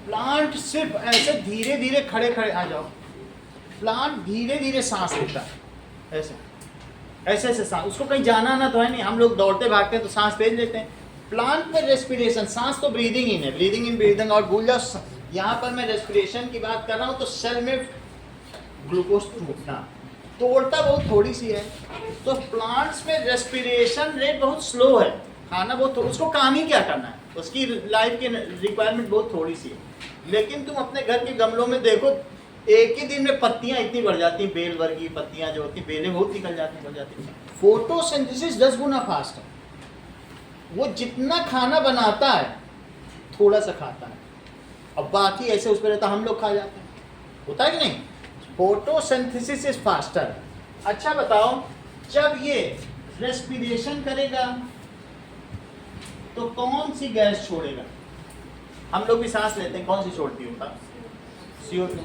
प्लांट सिर्फ ऐसे धीरे धीरे खड़े खड़े आ जाओ, प्लांट धीरे धीरे सांस लेता है, ऐसे ऐसे ऐसे सांस, उसको कहीं जाना ना तो है नहीं। हम लोग दौड़ते भागते हैं तो सांस तेज लेते हैं। प्लांट में रेस्पिरेशन, सांस तो ब्रीदिंग इन है, ब्रीदिंग इन ब्रीदिंग आउट भूल जाओ। यहाँ पर मैं रेस्पिरेशन की बात कर रहा हूँ तो सेल में ग्लूकोज टूटना, तोड़ता बहुत थोड़ी सी है। तो प्लांट्स में रेस्पिरेशन रेट बहुत स्लो है, खाना बहुत, उसको काम ही क्या करना है, उसकी लाइफ की रिक्वायरमेंट बहुत थोड़ी सी है। लेकिन तुम अपने घर के गमलों में देखो, एक ही दिन में पत्तियां इतनी बढ़ जाती हैं, बेल वर्गीय पत्तियां जो होती हैं, बेलें बहुत निकल जाती हैं। फोटोसिंथेसिस 10 गुना फास्ट है। वो जितना खाना बनाता है थोड़ा सा खाता है, अब बाकी ऐसे उस पर रहता, हम लोग खा जाते हैं, होता है कि नहीं? Photosynthesis is faster. अच्छा बताओ, जब ये रेस्पिरेशन करेगा तो कौन सी गैस छोड़ेगा? हम लोग भी सांस लेते हैं, कौन सी छोड़ती होगा? CO2।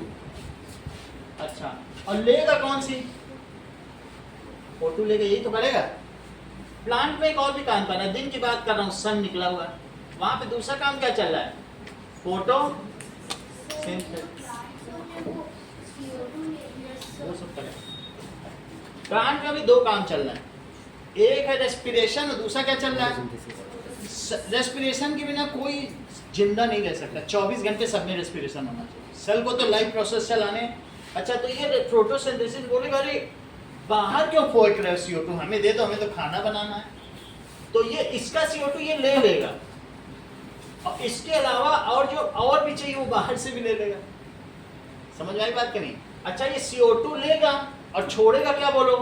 अच्छा, और लेगा कौन सी? O2 लेगा, यही तो करेगा। प्लांट में एक और भी काम कर रहा है, दिन की बात कर रहा हूँ, सन निकला हुआ है, वहां पे दूसरा काम क्या चल रहा है? फोटो वो सब करेगा। प्लांट में भी दो काम चल रहा है, एक है रेस्पिरेशन और दूसरा क्या चल रहा है? रेस्पिरेशन के बिना कोई जिंदा नहीं रह सकता, 24 घंटे सब में रेस्पिरेशन होना चाहिए। सेल को तो लाइफ प्रोसेस चलाने। अच्छा, तो ये फोटोसिंथेसिस बोलेगा, अरे बाहर क्यों फेंक रहे हो CO2, हमें दे दो, हमें तो खाना बनाना है। तो ये इसका CO2 ये ले लेगा, और इसके अलावा और जो और भी चाहिए वो बाहर से भी ले लेगा। समझ में आई बात कि नहीं? अच्छा, ये CO2 लेगा और छोड़ेगा क्या बोलो?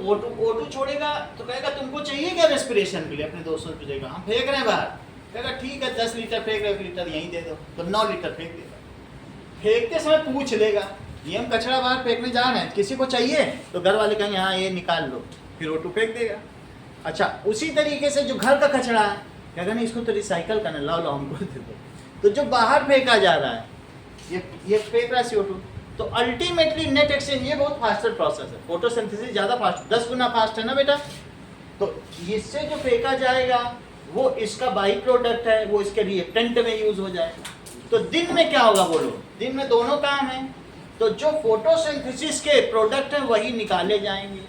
O2 छोड़ेगा तो कहेगा तुमको चाहिए क्या रेस्पिरेशन के लिए, अपने दोस्तों से पूछेगा हम फेंक रहे हैं बाहर, कहेगा ठीक है 10 लीटर फेंक रहे हो, 1 लीटर यहीं दे दो, तो 9 लीटर फेंक देगा। फेंकते समय पूछ लेगा ये हम कचरा बाहर फेंकने जा रहे हैं, किसी को चाहिए, तो घर वाले कहेंगे हाँ ये निकाल लो, फिर O2 फेंक देगा। अच्छा उसी तरीके से जो घर का कचरा है, कहेगा नहीं इसको तो रिसाइकल करना, लाओ लाओ हमको दे दो। तो जो बाहर फेंका जा रहा है ये फेंक रहा है CO2, तो अल्टीमेटली नेट एक्सचेंज ये बहुत फास्टर प्रोसेस है, फोटोसिंथेसिस ज़्यादा फास्ट, 10 गुना फास्ट है ना बेटा। तो इससे जो फेंका जाएगा वो इसका बाई प्रोडक्ट है, वो इसके रिएक्टेंट में यूज हो जाएगा। तो दिन में क्या होगा बोलो, दिन में दोनों काम है, तो जो फोटोसिंथेसिस के प्रोडक्ट हैं वही निकाले जाएंगे,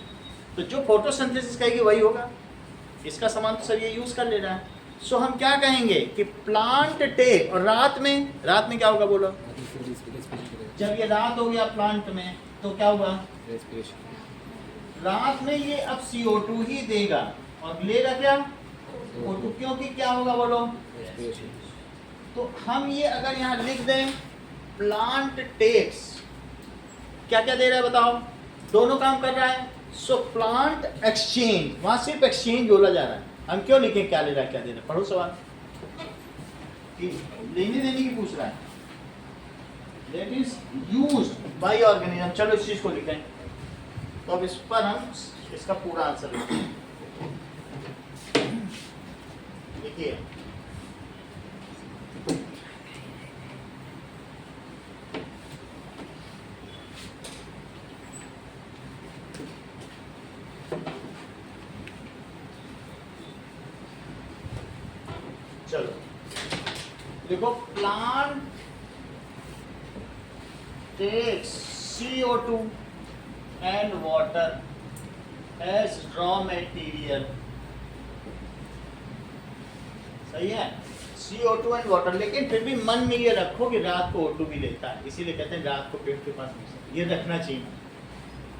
तो जो फोटोसिंथेसिस कहेगी वही होगा। इसका सामान तो सर ये यूज कर ले रहा है। सो हम क्या कहेंगे कि प्लांट टेक, और रात में क्या होगा बोलो, जब ये रात हो गया प्लांट में तो क्या हुआ, रात में ये अब CO2 ही देगा और लेगा क्या O2, क्योंकि क्या होगा बोलो। तो हम ये अगर यहाँ लिख दें प्लांट टेक्स, क्या क्या दे रहा है बताओ, दोनों काम कर रहा है। सो प्लांट एक्सचेंज, वहां सिर्फ एक्सचेंज बोला जा रहा है, हम क्यों लिखें क्या ले रहा है क्या दे रहा है, पढ़ो सवाल, लेने देने की पूछ रहा है। That is used by organism, चलो इस चीज को लिखें, तो अब इस पर हम इसका पूरा आंसर लिखें। देखिए चलो देखो, plant takes CO2 and water as raw material, सही है, CO2 एंड वाटर। लेकिन फिर भी मन में ये रखो कि रात को O2 भी लेता है, इसीलिए कहते हैं रात को पेड़ के पास नहीं सोना, ये रखना चाहिए।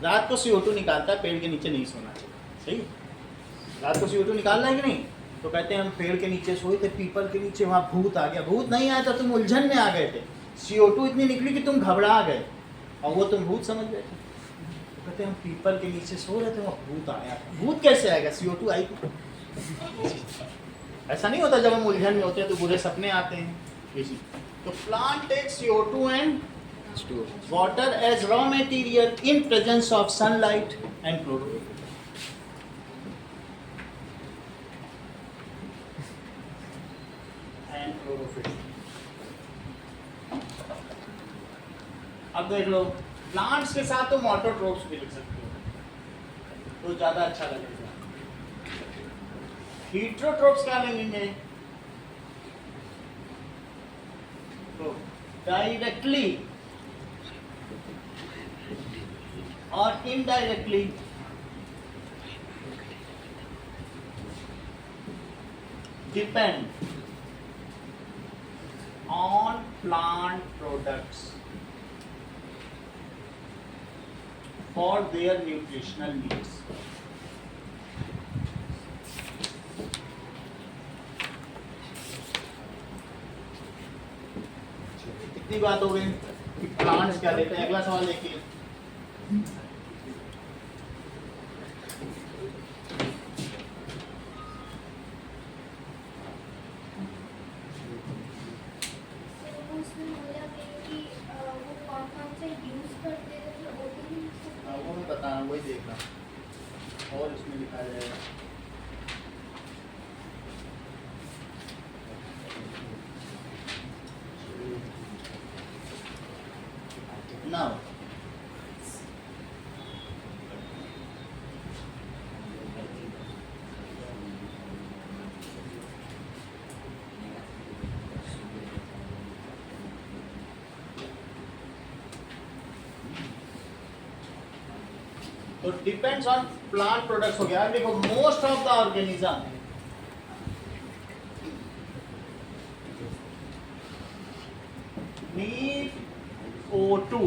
रात को CO2 निकालता है, पेड़ के नीचे नहीं सोना चाहिए, सही। रात को CO2 निकालना है कि नहीं, तो कहते हैं हम पेड़ के नीचे सोए थे, पीपल के नीचे, वहाँ भूत आ गया। भूत नहीं आया था, तुम उलझन में आ गए थे, CO2 इतनी निकली कि तुम घबरा गए और वो तुम भूत समझ गए थे। तो कहते हैं हम पीपल के नीचे सो रहे थे, वहाँ भूत आया। भूत कैसे आएगा, CO2 आई थी। ऐसा नहीं होता, जब हम उलझन में होते हैं तो बुरे सपने आते हैं, इसी। तो plant takes CO2 and water as raw material in presence of sunlight and chlorophyll. अब देख लो, प्लांट्स के साथ तुम ऑटोट्रोफ्स भी लिख सकते हो तो ज्यादा अच्छा लगेगा। हीटरोट्रोफ्स क्या लेंगे, तो डायरेक्टली और indirectly depend on plant products for their nutritional needs. इतनी बात हो गई कि प्लांट्स क्या लेते हैं। अगला सवाल देखिए, वो मैं बताना, वही देखना और इसमें लिखा जाएगा। Now तो डिपेंड्स ऑन प्लांट प्रोडक्ट्स हो गया। देखो, most of the organism need O2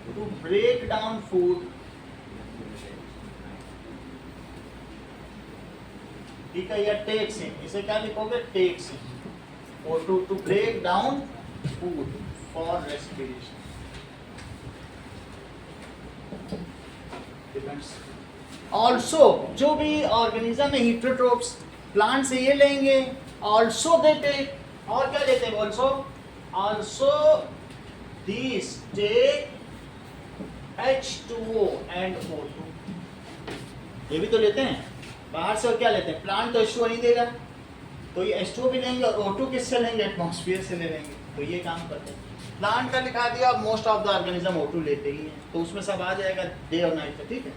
to break down food, ठीक है, या टेक्स इन, इसे क्या लिखोगे, takes in O2 to break down food for respiration. Depends. Also जो भी ऑर्गेनिज्म है हीटरोट्रोप्स प्लांट से ये लेंगे, ऑल्सो दे टेक, और क्या लेते हैं also, also this take H2O and O2, ये भी तो लेते हैं बाहर से। और क्या लेते हैं, प्लांट तो H2O नहीं देगा, तो ये H2O भी लेंगे और O2 किससे लेंगे, एटमॉस्फेयर से ले लेंगे। तो ये काम करते हैं। प्लांट का लिखा दिया, most of the organism O2 लेते ही हैं, तो उसमें सब आ जाएगा डे और नाइट का, ठीक है।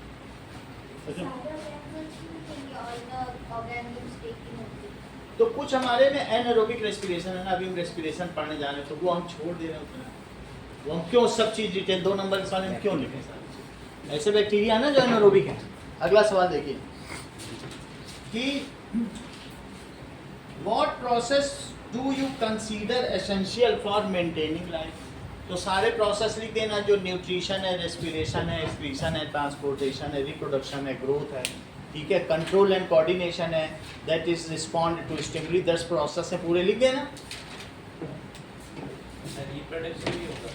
तो कुछ हमारे में एनारोबिक रेस्पिरेशन है ना, अभी हम रेस्पिरेशन पढ़ने जा रहे हैं, तो वो हम छोड़ दे रहे हैं उतना। वो हम क्यों सब चीज डिटेल 2 नंबर के सवाल में क्यों लिखें सारी चीज। ऐसे बैक्टीरिया है ना जो एनारोबिक है। अगला सवाल देखिए कि what process do you consider essential for maintaining life. तो सारे प्रोसेस लिख देना, जो न्यूट्रिशन है, रेस्पिरेशन है, एक्सक्रीशन है, ट्रांसपोर्टेशन है, रिप्रोडक्शन है, ग्रोथ है, ठीक है, कंट्रोल एंड कोऑर्डिनेशन है, that is respond to stimuli, 10 process है, पूरे लिख देना। रिप्रोडक्शन भी होगा,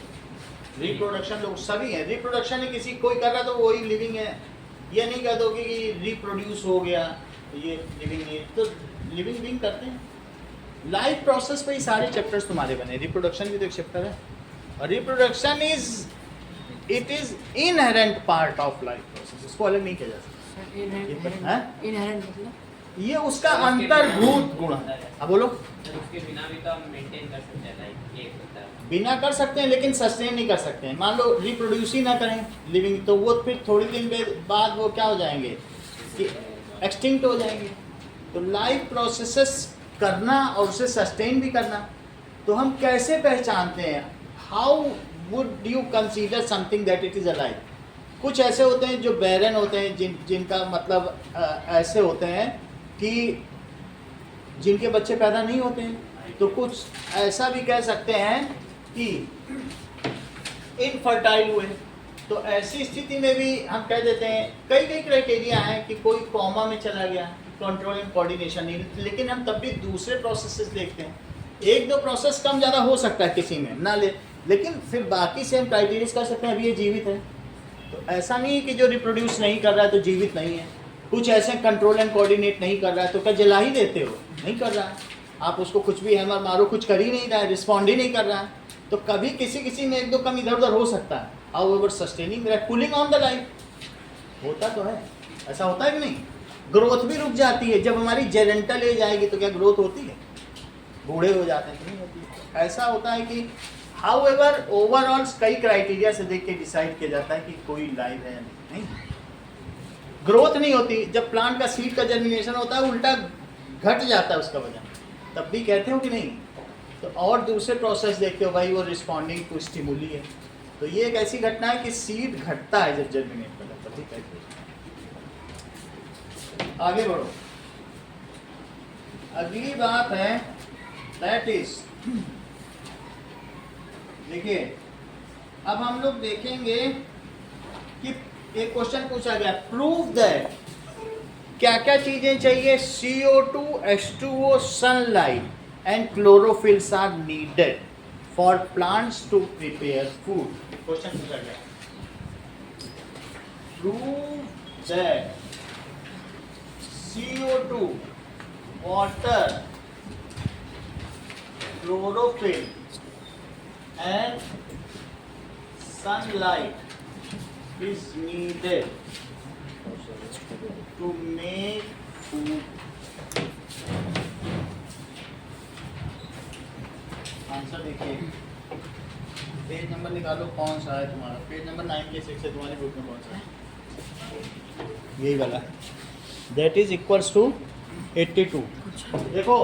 रिप्रोडक्शन लोग सभी है, रिप्रोडक्शन है किसी कोई कर रहा तो वही लिविंग है। ये नहीं कह दो कि रिप्रोड्यूस हो गया ये लिविंग है, तो लिविंग बीइंग करते हैं। लाइफ प्रोसेस पे ही सारे चैप्टर्स तुम्हारे बने, रिप्रोडक्शन भी तो एक चैप्टर है। और reproduction it is inherent part of life process, इसको अलग नहीं किया जा सकता। हैं? इनहेरेंट मतलब ये उसका अंतर्भूत गुण है। अब बोलो। तो उसके बिना भी तो हम मेंटेन कर सकते हैं लाइफ, ये होता है। बिना कर सकते हैं लेकिन सस्टेन नहीं कर सकते हैं। मान लो रिप्रोड्यूस ही ना करें लिविंग, तो वो फिर थोड़ी दिन बाद वो क्या हो जाएंगे कि एक्सटिंक्ट हो जाएंगे। तो लाइफ प्रोसेसेस करना और उसे सस्टेन भी करना, तो हम कैसे पहचानते हैं, how would you consider something that it is alive. कुछ ऐसे होते हैं जो बैरन होते हैं, जिनका मतलब ऐसे होते हैं कि जिनके बच्चे पैदा नहीं होते हैं। तो कुछ ऐसा भी कह सकते हैं कि इनफर्टाइल हुए। तो ऐसी स्थिति में भी हम कह देते हैं, कई क्राइटेरिया हैं कि कोई कॉमा में चला गया, कंट्रोल एंड कोऑर्डिनेशन नहीं, लेकिन हम तब भी दूसरे प्रोसेसेस देखते हैं। 1-2 प्रोसेस कम ज़्यादा हो सकता है किसी में ना ले, लेकिन फिर बाकी से हम क्राइटेरिया कर सकते हैं अभी ये जीवित है। तो ऐसा नहीं है कि जो रिप्रोड्यूस नहीं कर रहा है तो जीवित नहीं है। कुछ ऐसे कंट्रोल एंड कोऑर्डिनेट नहीं कर रहा है तो क्या जला ही देते हो, नहीं कर रहा है, आप उसको कुछ भी हैमर मारो कुछ कर ही नहीं रहा है, रिस्पॉन्ड ही नहीं कर रहा है। तो कभी किसी में 1-2 कम इधर उधर हो सकता है। However sustaining cooling on the life होता तो है, ऐसा होता है कि नहीं। ग्रोथ भी रुक जाती है, जब हमारी जेरेंटल एज आएगी तो क्या ग्रोथ होती है, बूढ़े हो जाते हैं तो नहीं होती है। ऐसा होता है कि हाउएवर ओवरऑल कई क्राइटेरिया से देख के डिसाइड किया जाता है कि कोई लाइव है या नहीं। ग्रोथ नहीं होती, जब प्लांट का सीड का जर्मिनेशन होता है उल्टा घट जाता है उसका वजन, तब भी कहते हो कि नहीं। तो और दूसरे प्रोसेस देखते हो भाई, वो रिस्पॉन्डिंग टू स्टिमुली है। तो ये एक ऐसी घटना है कि सीड घटता है जब जर्मिनेट करता है, ठीक है। आगे बढ़ो। अगली बात है दैट इज, देखिए अब हम लोग देखेंगे कि एक क्वेश्चन पूछा गया, प्रूव दैट क्या क्या चीजें चाहिए, CO2, H2O, sunlight and chlorophylls are needed for plants to prepare food. Question पूछा गया, prove that CO2, water, chlorophyll and sunlight is needed to make food। Answer देखिए, पेज नंबर निकालो कौन सा है तुम्हारा, पेज नंबर 96 है तुम्हारी बुक में, कौन सा है, यही वाला, दैट इज इक्वल्स टू 82। देखो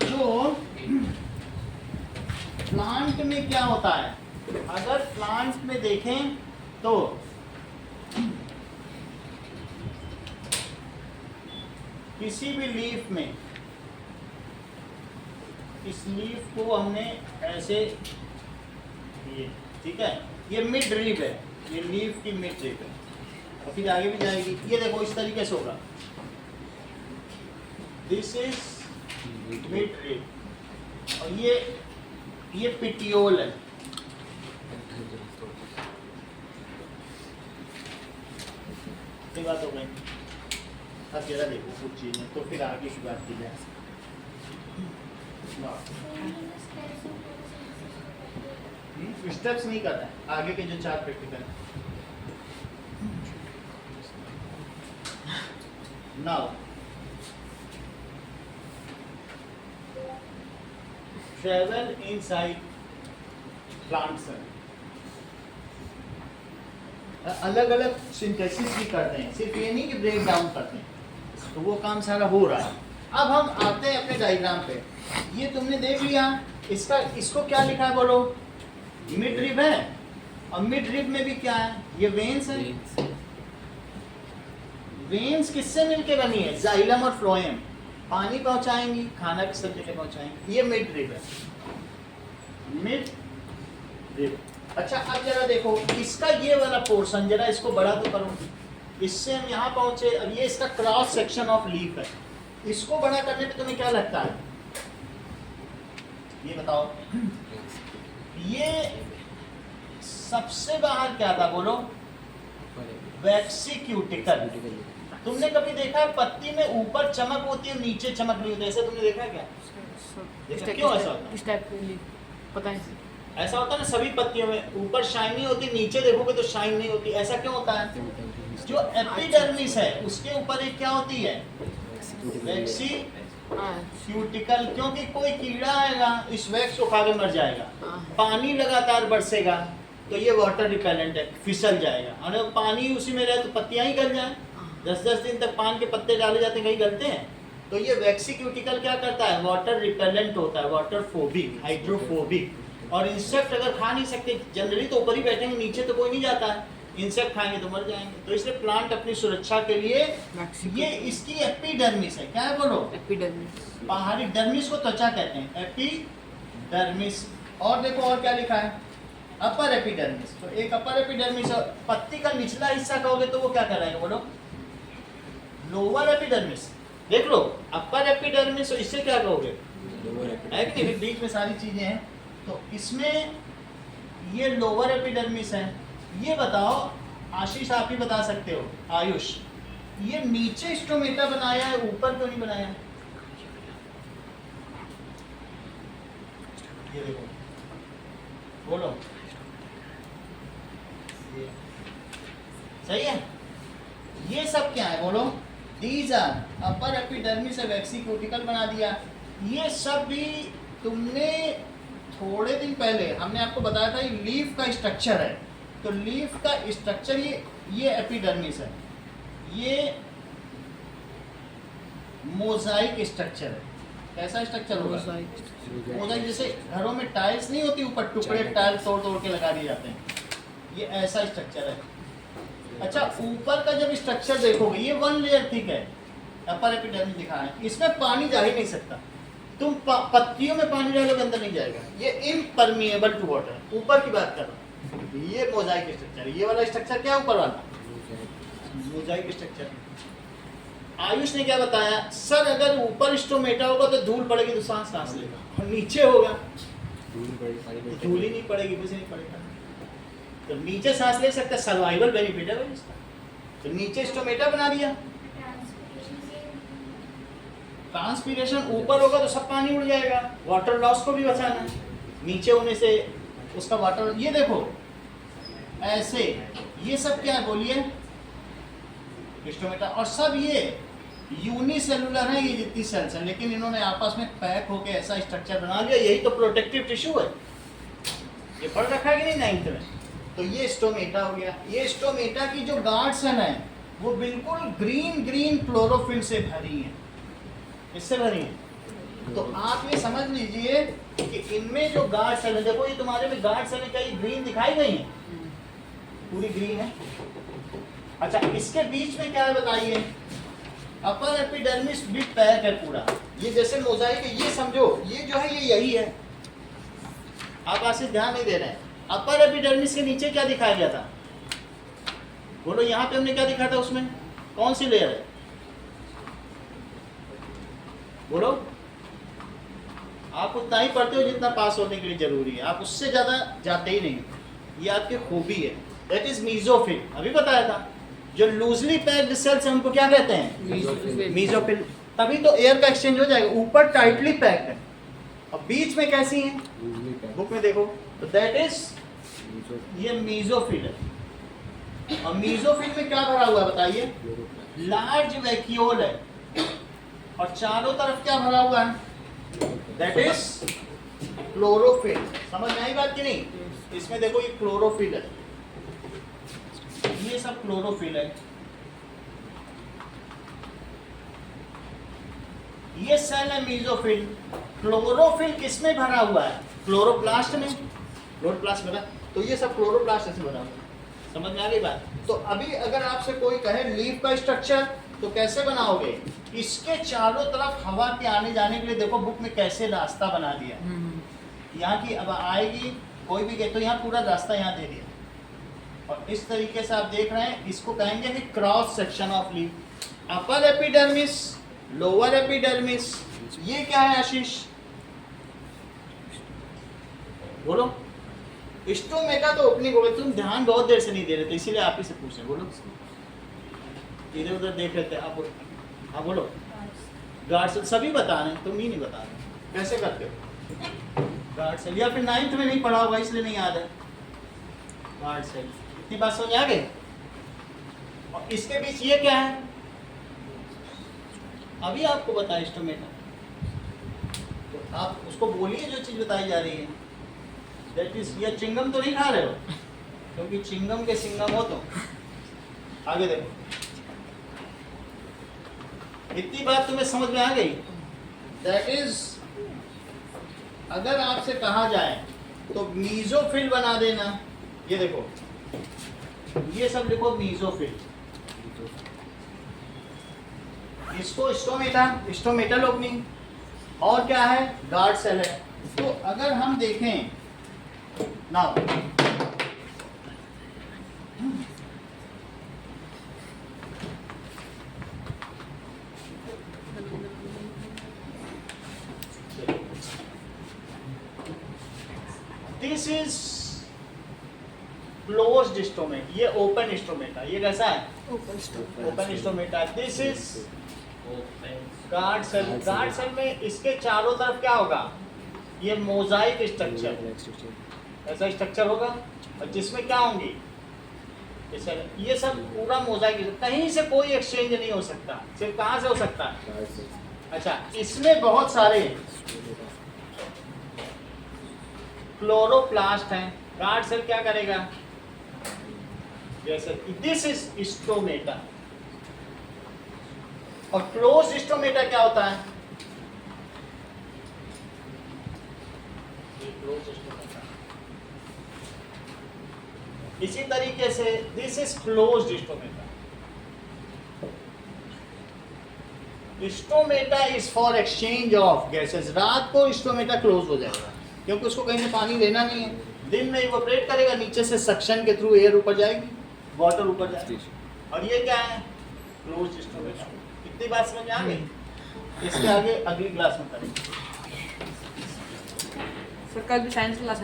जो प्लांट में क्या होता है, अगर प्लांट में देखें तो किसी भी लीफ में, इस लीफ को हमने ऐसे, ये ठीक है, ये मिड लीफ है, ये लीफ की मिड लीफ है, और फिर आगे भी जाएगी। ये देखो इस तरीके से होगा, दिस इज मिड लीफ, और ये पिटियोल है। इतनी बात हो गई। अब जरा देखो कुछ चीज़ें, तो फिर आगे की बात की जाए। स्टेप्स नहीं कर रहा है, आगे के जो 4 practical. Now travel inside plant cell, अलग अलग सिंथेसिस भी करते हैं, सिर्फ ये नहीं कि ब्रेक डाउन करते हैं, तो वो काम सारा हो रहा है। अब हम आते हैं अपने डायग्राम पे। ये तुमने देख लिया, इसको क्या लिखा है बोलो, मिड रिब है, और मिड रिब में भी क्या है, ये वेन्स है। वेन्स किससे मिलके बनी है, जाइलम और फ्लोएम, पानी पहुंचाएंगी, खाना किस सब जगह पहुंचाएंगी, ये मिड रिब है, मिड रिब। अच्छा अब जरा देखो इसका ये वाला पोर्शन, जरा इसको बड़ा तो करो, इससे हम यहाँ पहुंचे। अब ये इसका क्रॉस सेक्शन ऑफ लीफ है, इसको बड़ा करने पे तुम्हें क्या लगता है, ये बताओ। ये सबसे बाहर क्या था बोलो, वैक्सीक्यूटिकल। तुमने कभी देखा है पत्ती में ऊपर चमक होती है नीचे चमक नहीं होती, ऐसा तुमने देखा है क्या? क्यों ऐसा होता है? इस टाइप के लिए पता है, ऐसा होता है ना, सभी पत्तियों में ऊपर शाइनी होती है, नीचे देखोगे तो शाइन नहीं होती, ऐसा क्यों होता है? जो एपिडर्मिस है उसके ऊपर एक क्या होती है, वैक्सीक्यूटिकल, क्योंकि कोई कीड़ा आएगा इस वैक्स को खा के मर जाएगा, पानी लगातार बरसेगा तो ये वाटर रिपेलेंट है, फिसल जाएगा, और अगर पानी उसी में रहे तो पत्तियां ही गल जाए। 10-10 दिन तक पान के पत्ते डाले जाते हैं, कहीं गलते हैं? तो ये वैक्सीक्यूटिकल क्या करता है, वाटर रिपेलेंट होता है, वाटर फोबिक, हाइड्रोफोबिक। और इंसेक्ट अगर खा नहीं सकते, जनरली तो ऊपर ही बैठेंगे, नीचे तो कोई नहीं जाता है, इंसेक्ट खाएंगे तो मर जाएंगे। तो इसलिए प्लांट अपनी सुरक्षा के लिए, ये इसकी एपिडर्मिस है, क्या है बोलो, एपिडर्मिस। बाहरी डर्मिस को त्वचा कहते हैं, एपिडर्मिस। और देखो और क्या लिखा है, अपर एपिडर्मिस। तो एक अपर एपिडर्मिस, और पत्ती का निचला हिस्सा कहोगे तो वो क्या कहलाएगा बोलो, लोअर एपिडर्मिस। देख लो अपर एपिडर्मिस, और इससे क्या कहोगे, है कि नहीं, बीच में सारी चीजें हैं। तो इसमें ये लोअर एपिडर्मिस है। ये बताओ आशीष, आप ही बता सकते हो, आयुष, ये नीचे स्टोमेटा बनाया है, ऊपर क्यों नहीं बनाया? ये देखो, बोलो, ये सही है। ये सब क्या है बोलो, दीज आर अपर एपिडर्मिस, वैक्सीक्यूटिकल बना दिया। ये सब भी तुमने थोड़े दिन पहले हमने आपको बताया था, ये लीफ का स्ट्रक्चर है। तो लीफ का स्ट्रक्चर ये एपिडर्मिस है, ये मोजाइक स्ट्रक्चर है। कैसा स्ट्रक्चर होगा, मोजाइक, जैसे घरों में टाइल्स नहीं होती, ऊपर टुकड़े टाइल तोड़ तोड़ के लगा दिए जाते हैं, ये ऐसा स्ट्रक्चर है। अच्छा ऊपर का जब स्ट्रक्चर देखोगे, ये 1 लेयर थिक है, अपर एपिडर्मिस दिखा है, इसमें पानी जा ही नहीं सकता। तुम पत्तियों में पानी डालोगे अंदर नहीं जाएगा, ये इम्परमिएबल टू वाटर। ऊपर की बात कर रहा हूँ, ये मोजाइक स्ट्रक्चर, ये वाला स्ट्रक्चर क्या है ऊपर वाला, मोजाइक स्ट्रक्चर। आयुष ने क्या बताया, सर अगर ऊपर स्टोमेटा होगा तो धूल पड़ेगी तो सांस लेगा, और नीचे होगा धूल ही नहीं पड़ेगी, कुछ नहीं पड़ेगा। तो नीचे सांस ले सकता है, सर्वाइवल बेनिफिट है भाई इसका। तो नीचे स्टोमेटा बना दिया। ट्रांसपीरेशन ऊपर होगा तो सब पानी उड़ जाएगा, वाटर लॉस को भी बचाना है, नीचे होने से उसका वाटर। ये देखो ऐसे, ये सब क्या है बोलिए, स्टोमेटा। और सब ये यूनिसेलुलर है, ये जितनी सेल्स हैं, लेकिन इन्होंने आपस में पैक होकर ऐसा स्ट्रक्चर बना लिया, यही तो प्रोटेक्टिव टिश्यू है। ये पढ़ रखा है कि नहीं 9th में? तो ये स्टोमेटा हो गया। ये स्टोमेटा की जो गार्ड सेल है वो बिल्कुल ग्रीन क्लोरोफिल से भरी है, इससे भरी है। तो आप ये समझ लीजिए कि इनमें जो गार्ड सेल है, देखो ये तुम्हारे में गार्ड सेल है, क्या ये ग्रीन दिखाई गई है, पूरी ग्रीन है। अच्छा इसके बीच में क्या है बताइए, अपर एपिडर्मिस भी पैक है पूरा, ये जैसे मोजाइक है। ये समझो ये जो है ये यही है, आप आशीष ध्यान नहीं दे रहे हैं। अपर एपिडर्मिस के नीचे क्या दिखाया गया था बोलो, यहाँ पे हमने क्या दिखा था, उसमें कौन सी लेयर है बोलो। आप उतना ही पढ़ते हो जितना पास होने के लिए जरूरी है, आप उससे ज्यादा जाते ही नहीं, ये आपकी खूबी है। दैट इज मीजोफिल, अभी बताया था। जो लूजली पैक्ड सेल्स हैं उनको क्या कहते हैं? Mesophyll. मीजोफिल। तभी तो एयर का एक्सचेंज हो जाएगा, ऊपर टाइटली पैक्ड है और बीच में कैसी है? Usually packed. बुक में देखो तो दैट इज Meso- ये मीजोफिल है। और मीजोफिल में क्या भरा हुआ है बताइए? Chloroplast. लार्ज वैक्यूल है और चारों तरफ क्या भरा हुआ है? That is chlorophyll. समझ में आई बात कि नहीं? इसमें देखो ये क्लोरोफिल है, ये सब क्लोरोफिल है, ये सेल है मीजोफिल। क्लोरोफिल किसमें भरा हुआ है? क्लोरोप्लास्ट में। क्लोरोप्लास्ट बना तो ये सब क्लोरोप्लास्ट से बना हुआ है। समझ में आ गई बात? तो अभी अगर आपसे कोई कहे लीफ का स्ट्रक्चर तो कैसे बनाओगे? इसके चारों तरफ हवा के आने जाने के लिए देखो बुक में कैसे रास्ता बना दिया। यहाँ की अब आएगी कोई भी कहे तो यहाँ पूरा रास्ता यहाँ दे दिया और इस तरीके से आप देख रहे हैं, इसको कहेंगे कि cross section of leaf. Upper epidermis, lower epidermis, ये क्या है आशीष? बोलो। स्टोमेटा तो ओपनिंग हो गई, तुम ध्यान बहुत देर से नहीं दे रहे थे इसीलिए आप ही से पूछे। बोलो, इधर उधर देख रहे थे आप। बोलो, हाँ बोलो। गार्ड सेल सभी बता रहे हैं, तुम ही नहीं बता रहे। कैसे करते हो गार्ड सेल? या फिर 9th में नहीं पढ़ा होगा इसलिए नहीं याद है। गार्ड सेल, इतनी बात समझ आ गई? और इसके बीच ये क्या है? अभी आपको बताया स्टोमेटा, तो आप उसको बोलिए जो चीज बताई जा रही है। दैट इज, ये चिंगम तो नहीं खा रहे हो क्योंकि चिंगम के सिंगम हो तो। आगे देखो, इतनी बात तुम्हें समझ में आ गई? दैट इज, अगर आपसे कहा जाए तो मीजोफिल बना देना। ये देखो, ये सब लिखो मीजोफिल। इसको स्टोमेटा, स्टोमेटल ओपनिंग। और क्या है? गार्ड सेल है। तो अगर हम देखें now, this is closed stomata, ये ओपन स्टोमेटा। ये कैसा है? Open stomata. This is guard cell. Guard cell में इसके चारों तरफ क्या होगा? ये मोजाइक स्ट्रक्चर, Structure. ऐसा स्ट्रक्चर होगा और जिसमें क्या होंगी? ये सब पूरा मोजाइक, कहीं से कोई एक्सचेंज नहीं हो सकता। सिर्फ कहाँ से हो सकता है? Guard cells. अच्छा, इसमें बहुत सारे क्लोरोप्लास्ट हैं। गार्ड सेल क्या करेगा? जैसे दिस इज स्टोमेटा। और क्लोज स्टोमेटा क्या होता है? ये closed स्टोमेटा। इसी तरीके से this is closed stomata. Stomata is for exchange of gases. रात को स्टोमेटा क्लोज हो जाएगा क्योंकि उसको कहीं से पानी लेना नहीं है। दिन में इवोपरेट करेगा, नीचे से सक्शन के थ्रू एयर ऊपर जाएगी, वाटर ऊपर जाएगी। और ये क्या है? Closed stomata. इतनी बात समझ में आ गई? इसके आगे अगली क्लास में करेंगे। सर कल भी साइंस क्लास है।